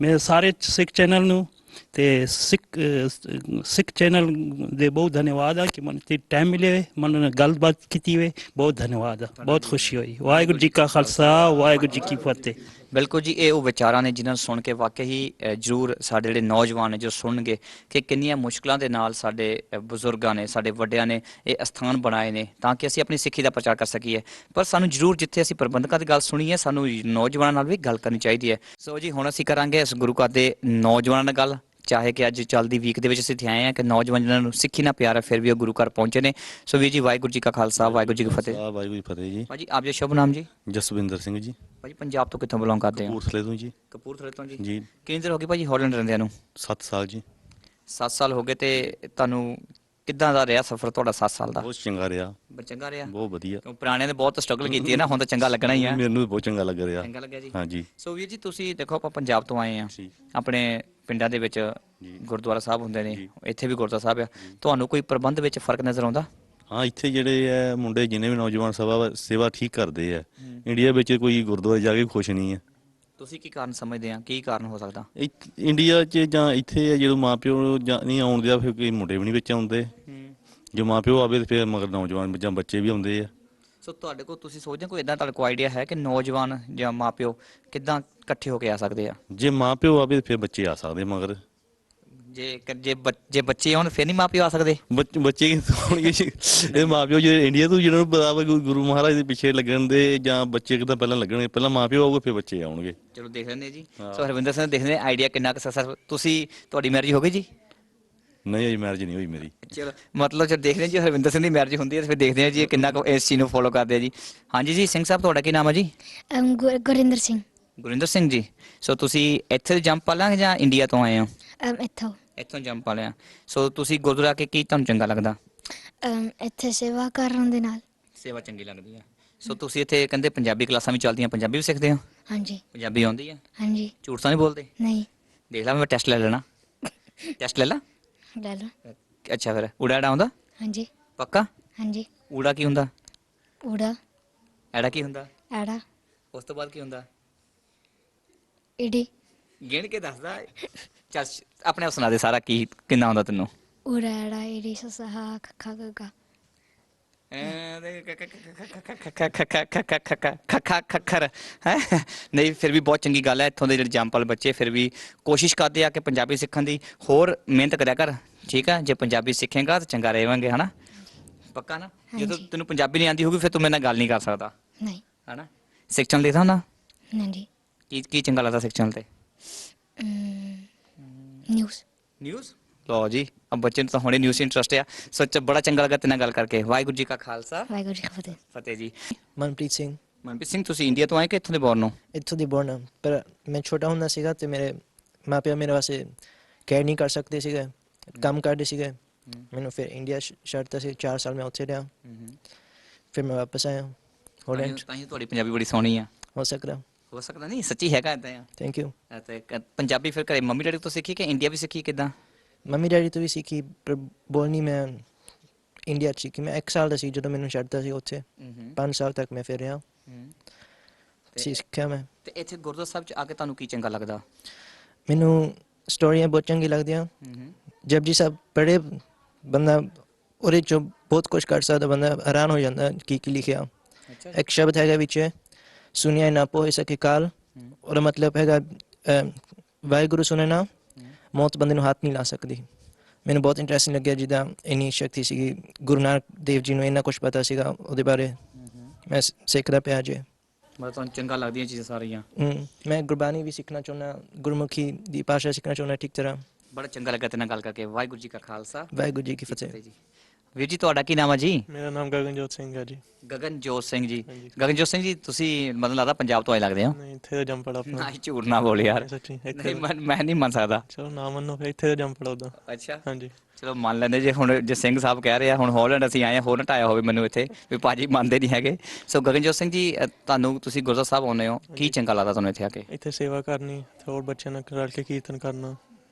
ਮੈਂ ਸਾਰੇ ਸਿੱਖ ਚੈਨਲ ਨੂੰ ਤੇ ਸਿੱਖ ਚੈਨਲ ਦੇ ਬਹੁਤ ਧੰਨਵਾਦ ਆ ਕਿ ਮੈਨੂੰ ਟਾਈਮ ਮਿਲੇ, ਮੈਨੂੰ ਗੱਲਬਾਤ ਕੀਤੀ ਹੋਏ। ਬਹੁਤ ਧੰਨਵਾਦ ਆ, ਬਹੁਤ ਖੁਸ਼ੀ ਹੋਈ। ਵਾਹਿਗੁਰੂ ਜੀ ਕਾ ਖਾਲਸਾ, ਵਾਹਿਗੁਰੂ ਜੀ ਕੀ ਫਤਿਹ। ਬਿਲਕੁਲ ਜੀ, ਇਹ ਉਹ ਵਿਚਾਰਾਂ ਨੇ ਜਿਨ੍ਹਾਂ ਨੂੰ ਸੁਣ ਕੇ ਵਾਕਈ ਹੀ ਜ਼ਰੂਰ ਸਾਡੇ ਜਿਹੜੇ ਨੌਜਵਾਨ ਨੇ ਜੋ ਸੁਣਨਗੇ ਕਿ ਕਿੰਨੀਆਂ ਮੁਸ਼ਕਲਾਂ ਦੇ ਨਾਲ ਸਾਡੇ ਬਜ਼ੁਰਗਾਂ ਨੇ, ਸਾਡੇ ਵੱਡਿਆਂ ਨੇ ਇਹ ਅਸਥਾਨ ਬਣਾਏ ਨੇ ਤਾਂ ਕਿ ਅਸੀਂ ਆਪਣੀ ਸਿੱਖੀ ਦਾ ਪ੍ਰਚਾਰ ਕਰ ਸਕੀਏ। ਪਰ ਸਾਨੂੰ ਜ਼ਰੂਰ ਜਿੱਥੇ ਅਸੀਂ ਪ੍ਰਬੰਧਕਾਂ ਦੀ ਗੱਲ ਸੁਣੀ ਹੈ, ਸਾਨੂੰ ਨੌਜਵਾਨਾਂ ਨਾਲ ਵੀ ਗੱਲ ਕਰਨੀ ਚਾਹੀਦੀ ਹੈ। ਸੋ ਜੀ ਹੁਣ ਅਸੀਂ ਕਰਾਂਗੇ ਇਸ ਗੁਰੂ ਘਰ ਦੇ ਨੌਜਵਾਨਾਂ ਨਾਲ ਗੱਲ, ਚਾਹੇ ਕਿ ਅੱਜ ਚੱਲਦੀ ਵੀਕ ਦੇ ਵਿੱਚ ਅਸੀਂ ਇੱਥੇ ਆਏ ਹਾਂ ਕਿ ਨੌਜਵਾਨ ਜਿਹਨਾਂ ਨੂੰ ਸਿੱਖੀ ਨਾਲ ਪਿਆਰ ਹੈ ਫਿਰ ਵੀ ਉਹ ਗੁਰੂ ਘਰ ਪਹੁੰਚੇ ਨੇ। ਸੋ ਵੀਰ ਜੀ ਵਾਹਿਗੁਰੂ ਜੀ ਕਾ ਖਾਲਸਾ, ਵਾਹਿਗੁਰੂ ਜੀ ਕੀ ਫਤਿਹ। ਵਾਹਿਗੁਰੂ ਜੀ ਫਤਿਹ ਜੀ। ਭਾਜੀ ਆਪ ਜੀ ਸ਼ੁਭ ਨਾਮ ਜੀ? ਜਸਵਿੰਦਰ ਸਿੰਘ ਜੀ, ਭਾਜੀ ਪੰਜਾਬ ਤੋਂ ਕਿੱਥੋਂ ਬਿਲੋਂਗ ਕਰਦੇ ਹੋ? ਕਪੂਰਥਲੇ ਤੋਂ ਜੀ। ਕਪੂਰਥਲੇ ਤੋਂ ਜੀ। ਜੀ ਕਿੰਨੀ ਦੇਰ ਹੋ ਗਈ ਭਾਜੀ ਹਾਲੈਂਡ ਰਹਿੰਦਿਆਂ ਨੂੰ? 7 ਸਾਲ ਜੀ। 7 ਸਾਲ ਹੋ ਗਏ। ਤੇ ਤੁਹਾਨੂੰ ਕਿੱਦਾਂ ਦਾ ਰਿਹਾ ਸਫ਼ਰ ਤੁਹਾਡਾ 7 ਸਾਲ ਦਾ? ਬਹੁਤ ਚੰਗਾ ਰਿਹਾ, ਚੰਗਾ ਰਿਹਾ? ਬਹੁਤ ਵਧੀਆ। ਕਿਉਂ ਪੁਰਾਣਿਆਂ ਨੇ ਬਹੁਤ ਸਟਰਗਲ ਕੀਤੀ ਹੈ ਨਾ, ਹੁਣ ਤਾਂ ਚੰਗਾ ਲੱਗਣਾ ਹੀ ਆ। ਮੈਨੂੰ ਵੀ ਬਹੁਤ ਚੰਗਾ ਲੱਗ ਰਿਹਾ। ਚੰਗਾ ਲੱਗਿਆ ਜੀ। ਹਾਂਜੀ। ਸੋ ਵੀਰ ਜੀ ਤੁਸੀਂ ਦੇਖੋ ਆਪਾਂ ਪੰਜਾਬ ਤੋਂ ਆਏ ਆ, ਜੀ। ਆਪਣੇ ਪਿੰਡਾਂ ਦੇ ਵਿੱਚ ਜੀ। ਗੁਰਦੁਆਰਾ ਸਾਹਿਬ ਹੁੰਦੇ ਨੇ, ਜੀ। ਇੱਥੇ ਵੀ ਗੁਰਦੁਆਰਾ ਸਾਹਿਬ ਆ, ਤੁਹਾਨੂੰ ਕੋਈ ਪ੍ਰਬੰਧ ਵਿੱਚ ਫਰਕ ਨਜ਼ਰ ਆਉਂਦਾ? ਹਾਂ, ਇੱਥੇ ਜਿਹੜੇ ਆ ਮੁੰਡੇ ਜਿੰਨੇ ਵੀ ਨੌਜਵਾਨ ਸੇਵਾ ਠੀਕ ਕਰਦੇ ਆ। ਇੰਡੀਆ ਵਿੱਚ ਕੋਈ ਗੁਰਦੁਆਰੇ ਜਾ ਕੇ ਖੁਸ਼ ਨਹੀਂ ਆ। ਤੁਸੀਂ ਕੀ ਕਾਰਨ ਸਮਝਦੇ ਆ, ਕੀ ਕਾਰਨ ਹੋ ਸਕਦਾ? ਇੰਡੀਆ 'ਚ ਜਾਂ ਇੱਥੇ ਜਦੋਂ ਮਾਪਿਓ ਨਹੀਂ ਆਉਣ ਦਿਆ, ਫਿਰ ਕੋਈ ਮੁੰਡੇ ਵੀ ਨਹੀਂ ਵਿੱਚ ਆਉਂਦੇ। ਜੇ ਮਾਪਿਓ ਆਵੇ ਤੇ ਫਿਰ ਮਗਰ ਨੌਜਵਾਨ ਜਾਂ ਬੱਚੇ ਵੀ ਆਉਂਦੇ ਆ। ਸੋ ਤੁਹਾਡੇ ਕੋਲ ਤੁਸੀਂ ਸੋਚਦੇ ਕੋਈ ਇਦਾਂ ਤੁਹਾਡੇ ਕੋਲ ਆਈਡੀਆ ਹੈ ਕਿ ਨੌਜਵਾਨ ਜਾਂ ਮਾਪਿਓ ਕਿੱਦਾਂ ਇਕੱਠੇ ਹੋ ਕੇ ਆ ਸਕਦੇ ਆ? ਜੇ ਮਾਪਿਓ ਆਵੇ ਤੇ ਫਿਰ ਬੱਚੇ ਆ ਸਕਦੇ ਮਗਰ। ਜੇ ਬੱਚੇ ਆਉਣ ਫਿਰ ਨਹੀਂ ਮਾਪਿਓ ਆ ਸਕਦੇ? ਬੱਚੇ ਹੋਣਗੇ ਇਹ ਮਾਪਿਓ ਜਿਹੜੇ ਇੰਡੀਆ ਤੋਂ ਜਿਹਨਾਂ ਨੂੰ ਪਤਾ ਵਾ ਗੁਰੂ ਮਹਾਰਾਜ ਦੇ ਪਿੱਛੇ ਲੱਗਣ ਦੇ, ਜਾਂ ਬੱਚੇ ਕਿੱਦਾਂ ਪਹਿਲਾਂ ਲੱਗਣਗੇ, ਪਹਿਲਾਂ ਮਾਪਿਓ ਆਊਗੇ ਫਿਰ ਬੱਚੇ ਆਉਣਗੇ। ਚਲੋ ਦੇਖ ਲੈਂਦੇ ਜੀ। ਸੋ ਹਰਵਿੰਦਰ ਸਿੰਘ ਦੇਖਦੇ ਆਈਡੀਆ ਕਿੰਨਾ ਕੁ ਸਕਸੈਸ। ਤੁਹਾਡੀ ਮੈਰਿਜ ਹੋ ਗਈ ਜੀ? ਨਹੀਂ, ਅਜੇ ਮੈਰਿਜ ਨਹੀਂ ਹੋਈ ਮੇਰੀ। ਚਲੋ ਮਤਲਬ ਜਦ ਦੇਖਦੇ ਜੀ ਹਰਵਿੰਦਰ ਸਿੰਘ ਦੀ ਮੈਰਿਜ ਹੁੰਦੀ ਹੈ ਫਿਰ ਦੇਖਦੇ ਹਾਂ ਜੀ ਇਹ ਕਿੰਨਾ ਕੁ ਇਸ ਚੀਜ਼ ਨੂੰ ਫੋਲੋ ਕਰਦੇ ਆ ਜੀ। ਹਾਂਜੀ ਜੀ, ਸਿੰਘ ਸਾਹਿਬ ਤੁਹਾਡਾ ਕੀ ਨਾਮ ਹੈ ਜੀ? ਗੁਰਿੰਦਰ ਸਿੰਘ। ਗੁਰਿੰਦਰ ਸਿੰਘ ਜੀ, ਸੋ ਤੁਸੀਂ ਇੱਥੇ ਜੰਪ ਵਾਲਿਆਂ ਜਾਂ ਇੰਡੀਆ ਤੋਂ ਆਏ ਹੋ? ਇੱਥੋਂ ਜੰਪ ਵਾਲਿਆਂ। ਸੋ ਤੁਸੀਂ ਗੁਰਦੁਆਰਾ ਕੇ ਕੀ ਤੁਹਾਨੂੰ ਚੰਗਾ ਲੱਗਦਾ? ਇੱਥੇ ਸੇਵਾ ਕਰਨ ਦੇ ਨਾਲ ਸੇਵਾ ਚੰਗੀ ਲੱਗਦੀ ਹੈ। ਸੋ ਤੁਸੀਂ ਇੱਥੇ ਕਹਿੰਦੇ ਪੰਜਾਬੀ ਕਲਾਸਾਂ ਵੀ ਚੱਲਦੀਆਂ, ਪੰਜਾਬੀ ਵੀ ਸਿੱਖਦੇ ਹੋ? ਹਾਂਜੀ। ਪੰਜਾਬੀ ਆਉਂਦੀ ਹੈ? ਹਾਂਜੀ। ਝੂਠ ਤਾਂ ਨਹੀਂ ਬੋਲਦੇ? ਨਹੀਂ। ਦੇਖ ਲਾ ਮੈਂ ਟੈਸਟ ਲੈ ਲੈਣਾ। ਟੈਸਟ ਲੈ ਲਾ। ਲੈ ਲਓ। ਅੱਛਾ ਫਿਰ ਊੜਾ ਐੜਾ ਆਉਂਦਾ? ਹਾਂਜੀ। ਪੱਕਾ? ਹਾਂਜੀ। ਊੜਾ ਕੀ ਹੁੰਦਾ? ਊੜਾ। ਐੜਾ ਕੀ ਹੁੰਦਾ? ਐੜਾ। ਉਸ ਤੋਂ ਬਾਅਦ ਕੀ ਹੁੰਦਾ? ਈਡੀ ਗਿਣ ਕੇ ਦੱਸਦਾ ਚੱਲ ਆਪਣੇ ਆਪ ਸੁਣਾ ਦੇ ਸਾਰਾ ਕੀ ਕਿੰਨਾ ਆਉਂਦਾ ਤੈਨੂੰ ਉਰੈੜਾ ਈੜੀ ਸਸਹਾ ਖੱਖਾ ਗੱਗਾ ਖੱਖਰ ਹੈ ਨਹੀਂ ਫਿਰ ਵੀ ਬਹੁਤ ਚੰਗੀ ਗੱਲ ਹੈ ਇੱਥੋਂ ਦੇ ਜਿਹੜੇ ਜੰਪਲ ਬੱਚੇ ਫਿਰ ਵੀ ਕੋਸ਼ਿਸ਼ ਕਰਦੇ ਆ ਕਿ ਪੰਜਾਬੀ ਸਿੱਖਣ ਦੀ ਹੋਰ ਮਿਹਨਤ ਕਰਿਆ ਕਰ ਠੀਕ ਆ ਜੇ ਪੰਜਾਬੀ ਸਿੱਖੇਗਾ ਤਾਂ ਚੰਗਾ ਰਹੇਵਾਂਗੇ ਹਨਾ ਪੱਕਾ ਨਾ ਜਦੋਂ ਹਾਂਜੀ। ਤੈਨੂੰ ਪੰਜਾਬੀ ਨਹੀਂ ਆਉਂਦੀ ਹੋਊਗੀ ਫਿਰ ਤੂੰ ਮੇਰੇ ਨਾਲ ਗੱਲ ਨਹੀਂ ਕਰ ਸਕਦਾ ਨਹੀਂ ਹਨਾ ਸਿੱਖ ਚੈਨਲ ਦੇਖਦਾ ਹੁੰਦਾ ਨਹੀਂ ਕੀ ਚੰਗਾ ਲੱਗਦਾ ਸਿੱਖ ਚੈਨਲ ਤੇ ਨਿਊਜ਼ ਨਿਊਜ਼ ਲਓ ਜੀ अब ਬੱਚੇ ਨੂੰ ਤਾਂ ਹੁਣੇ ਨਿਊਜ਼ ਇੰਟਰਸਟ ਆ ਸੱਚ ਬੜਾ ਚੰਗਾ ਲੱਗਾ ਤੇਰੇ ਨਾਲ ਗੱਲ ਕਰਕੇ ਵਾਹਿਗੁਰੂ ਜੀ ਕਾ ਖਾਲਸਾ ਵਾਹਿਗੁਰੂ ਜੀ ਕੀ ਫਤਿਹ ਫਤਿਹ ਜੀ ਮਨਪ੍ਰੀਤ ਸਿੰਘ ਮਨਪ੍ਰੀਤ ਸਿੰਘ ਤੁਸੀਂ ਇੰਡੀਆ ਤੋਂ ਆਏ ਕਿ ਇੱਥੋਂ ਦੇ ਬੋਰਨ ਹੋ ਇੱਥੋਂ ਦੀ ਬੋਰਨ ਹਾਂ, ਪਰ ਮੈਂ ਛੋਟਾ ਹੁੰਦਾ ਸੀਗਾ ਤੇ ਮੇਰੇ ਮਾਪੇ ਮੇਰੇ ਵਾਸਤੇ ਕੇਅਰ ਨਹੀਂ ਕਰ ਸਕਦੇ ਸੀਗੇ ਕੰਮ ਕਰਦੇ ਸੀਗੇ ਮੈਨੂੰ ਫਿਰ ਇੰਡੀਆ ਛੱਡਤਾ ਸੀ 4 ਸਾਲ ਮੈਂ ਉੱਥੇ ਰਿਹਾ ਫਿਰ ਮੈਂ ਵਾਪਸ ਆਇਆ ਹੋਲੈਂਡ ਤਾਂ ਹੀ ਤੁਹਾਡੀ ਪੰਜਾਬੀ ਬੜੀ ਸੋਹਣੀ ਆ ਹੋ ਸਕਦਾ ਹੋ ਸਕਦਾ ਨਹੀਂ ਸੱਚੀ ਹੈਗਾ ਇਦਾਂ ਆ ਥੈਂਕ ਯੂ ਤੇ ਪੰਜਾਬੀ ਫਿਰ ਘਰੇ ਮੰਮੀ ਡੈਡੀ ਤੋਂ ਸਿੱਖੀ ਕਿ ਇੰਡੀਆ ਵੀ ਸਿੱਖੀ ਕਿਦਾਂ ਮੰਮੀ ਡੈਡੀ ਤੋਂ ਵੀ ਸਿੱਖੀ ਪਰ ਬੋਲਣੀ ਮੈਂ ਇੰਡੀਆ 'ਚ ਸਿੱਖੀ ਮੈਂ 1 ਸਾਲ ਦਾ ਸੀ ਜਦੋਂ ਮੈਨੂੰ ਛੱਡਤਾ ਸੀ ਉੱਥੇ 5 ਸਾਲ ਤੱਕ ਮੈਂ ਫਿਰ ਰਿਹਾ ਸਿੱਖਿਆ ਮੈਂ ਤੇ ਇੱਥੇ ਗੁਰਦੁਆਰਾ ਸਾਹਿਬ ਚ ਆ ਕੇ ਤੁਹਾਨੂੰ ਕੀ ਚੰਗਾ ਲੱਗਦਾ ਮੈਨੂੰ ਸਟੋਰੀਆਂ ਬਹੁਤ ਚੰਗੀ ਲੱਗਦੀਆਂ ਜਪਜੀ ਸਾਹਿਬ ਪੜ੍ਹੇ ਬੰਦਾ ਉਹਦੇ 'ਚੋਂ ਬਹੁਤ ਕੁਝ ਕਰ ਸਕਦਾ ਬੰਦਾ ਹੈਰਾਨ ਹੋ ਜਾਂਦਾ ਕੀ ਲਿਖਿਆ ਇੱਕ ਸ਼ਬਦ ਹੈਗਾ ਵਿੱਚ ਸੁਣਿਆ ਨਾ ਪੋਏ ਸਕੇ ਕਾਲ ਉਹਦਾ ਮਤਲਬ ਹੈਗਾ ਵਾਹਿਗੁਰੂ ਸੁਣੇ ਨਾ ਮੌਤ ਬੰਦੇ ਨੂੰ ਹੱਥ ਨਹੀਂ ਲਾ ਸਕਦੀ ਮੈਨੂੰ ਬਹੁਤ ਇੰਟਰਸਟਿੰਗ ਲੱਗਿਆ ਜਿੱਦਾਂ ਇੰਨੀ ਸ਼ਕਤੀ ਸੀਗੀ ਗੁਰੂ ਨਾਨਕ ਦੇਵ ਜੀ ਨੂੰ ਇੰਨਾ ਕੁਝ ਪਤਾ ਸੀਗਾ ਉਹਦੇ ਬਾਰੇ ਮੈਂ ਸਿੱਖਦਾ ਪਿਆ ਜੇ ਮਤਲਬ ਤੁਹਾਨੂੰ ਚੰਗਾ ਲੱਗਦੀਆਂ ਚੀਜ਼ਾਂ ਸਾਰੀਆਂ ਮੈਂ ਗੁਰਬਾਣੀ ਵੀ ਸਿੱਖਣਾ ਚਾਹੁੰਦਾ ਗੁਰਮੁਖੀ ਦੀ ਭਾਸ਼ਾ ਸਿੱਖਣਾ ਚਾਹੁੰਦਾ ਠੀਕ ਤਰ੍ਹਾਂ ਬੜਾ ਚੰਗਾ ਲੱਗਾ ਤੇਰੇ ਨਾਲ ਗੱਲ ਕਰਕੇ ਵਾਹਿਗੁਰੂ ਜੀ ਕਾ ਖਾਲਸਾ ਵਾਹਿਗੁਰੂ ਜੀ ਕੀ ਫਤਿਹ ਜੀ ਵੀਰ ਜੀ ਤੁਹਾਡਾ ਕੀ ਨਾਮ ਹੈ ਜੀ ਮੇਰਾ ਨਾਮ ਗਗਨਜੋਤ ਸਿੰਘ ਹੈ ਜੀ ਗਗਨਜੋਤ ਸਿੰਘ ਜੀ ਹਾਂਜੀ। ਗਗਨਜੋਤ ਸਿੰਘ ਜੀ ਤੁਸੀਂ ਮਤਲਬ ਲੱਗਦਾ ਪੰਜਾਬ ਤੋਂ ਆਏ ਲੱਗਦੇ ਹੋ ਨਹੀਂ ਇੱਥੇ ਦਾ ਜੰਪੜ ਆਪਣਾ ਨਾ ਹੀ ਝੂਠ ਨਾ ਬੋਲ ਯਾਰ ਸੱਚੀ ਇੱਥੇ ਨਹੀਂ ਦਾ। ਮੈਂ ਨਹੀਂ ਮੰਨ ਸਕਦਾ ਚਲੋ ਨਾ ਮੰਨੋ ਫਿਰ ਇੱਥੇ ਦਾ ਜੰਪੜ ਉਹਦਾ ਅੱਛਾ ਹਾਂਜੀ ਚਲੋ ਮੰਨ ਲੈਂਦੇ ਜੇ ਹੁਣ ਜੇ ਸਿੰਘ ਸਾਹਿਬ ਕਹਿ ਰਹੇ ਆ ਹੁਣ ਹਾਲੈਂਡ ਅਸੀਂ ਆਏ ਆ ਹੋਰ ਹਟਾਇਆ ਹੋਵੇ ਮੈਨੂੰ ਇੱਥੇ ਵੀ ਭਾਜੀ ਮੰਨਦੇ ਨਹੀਂ ਹੈਗੇ ਸੋ ਗਗਨਜੋਤ ਸਿੰਘ ਜੀ ਤੁਹਾਨੂੰ ਤੁਸੀਂ ਗੁਰਦੁਆਰਾ ਸਾਹਿਬ ਆਉਂਦੇ ਹੋ ਕੀ ਚੰਗਾ ਲੱਗਦਾ ਤੁਹਾਨੂੰ ਇੱਥੇ ਆ ਕੇ ਇੱਥੇ ਸੇਵਾ ਕਰਨੀ ਤੇ ਹੋਰ ਬੱਚਿਆਂ ਨਾਲ ਰਲ ਕੇ ਕੀਰਤਨ ਕਰਨਾ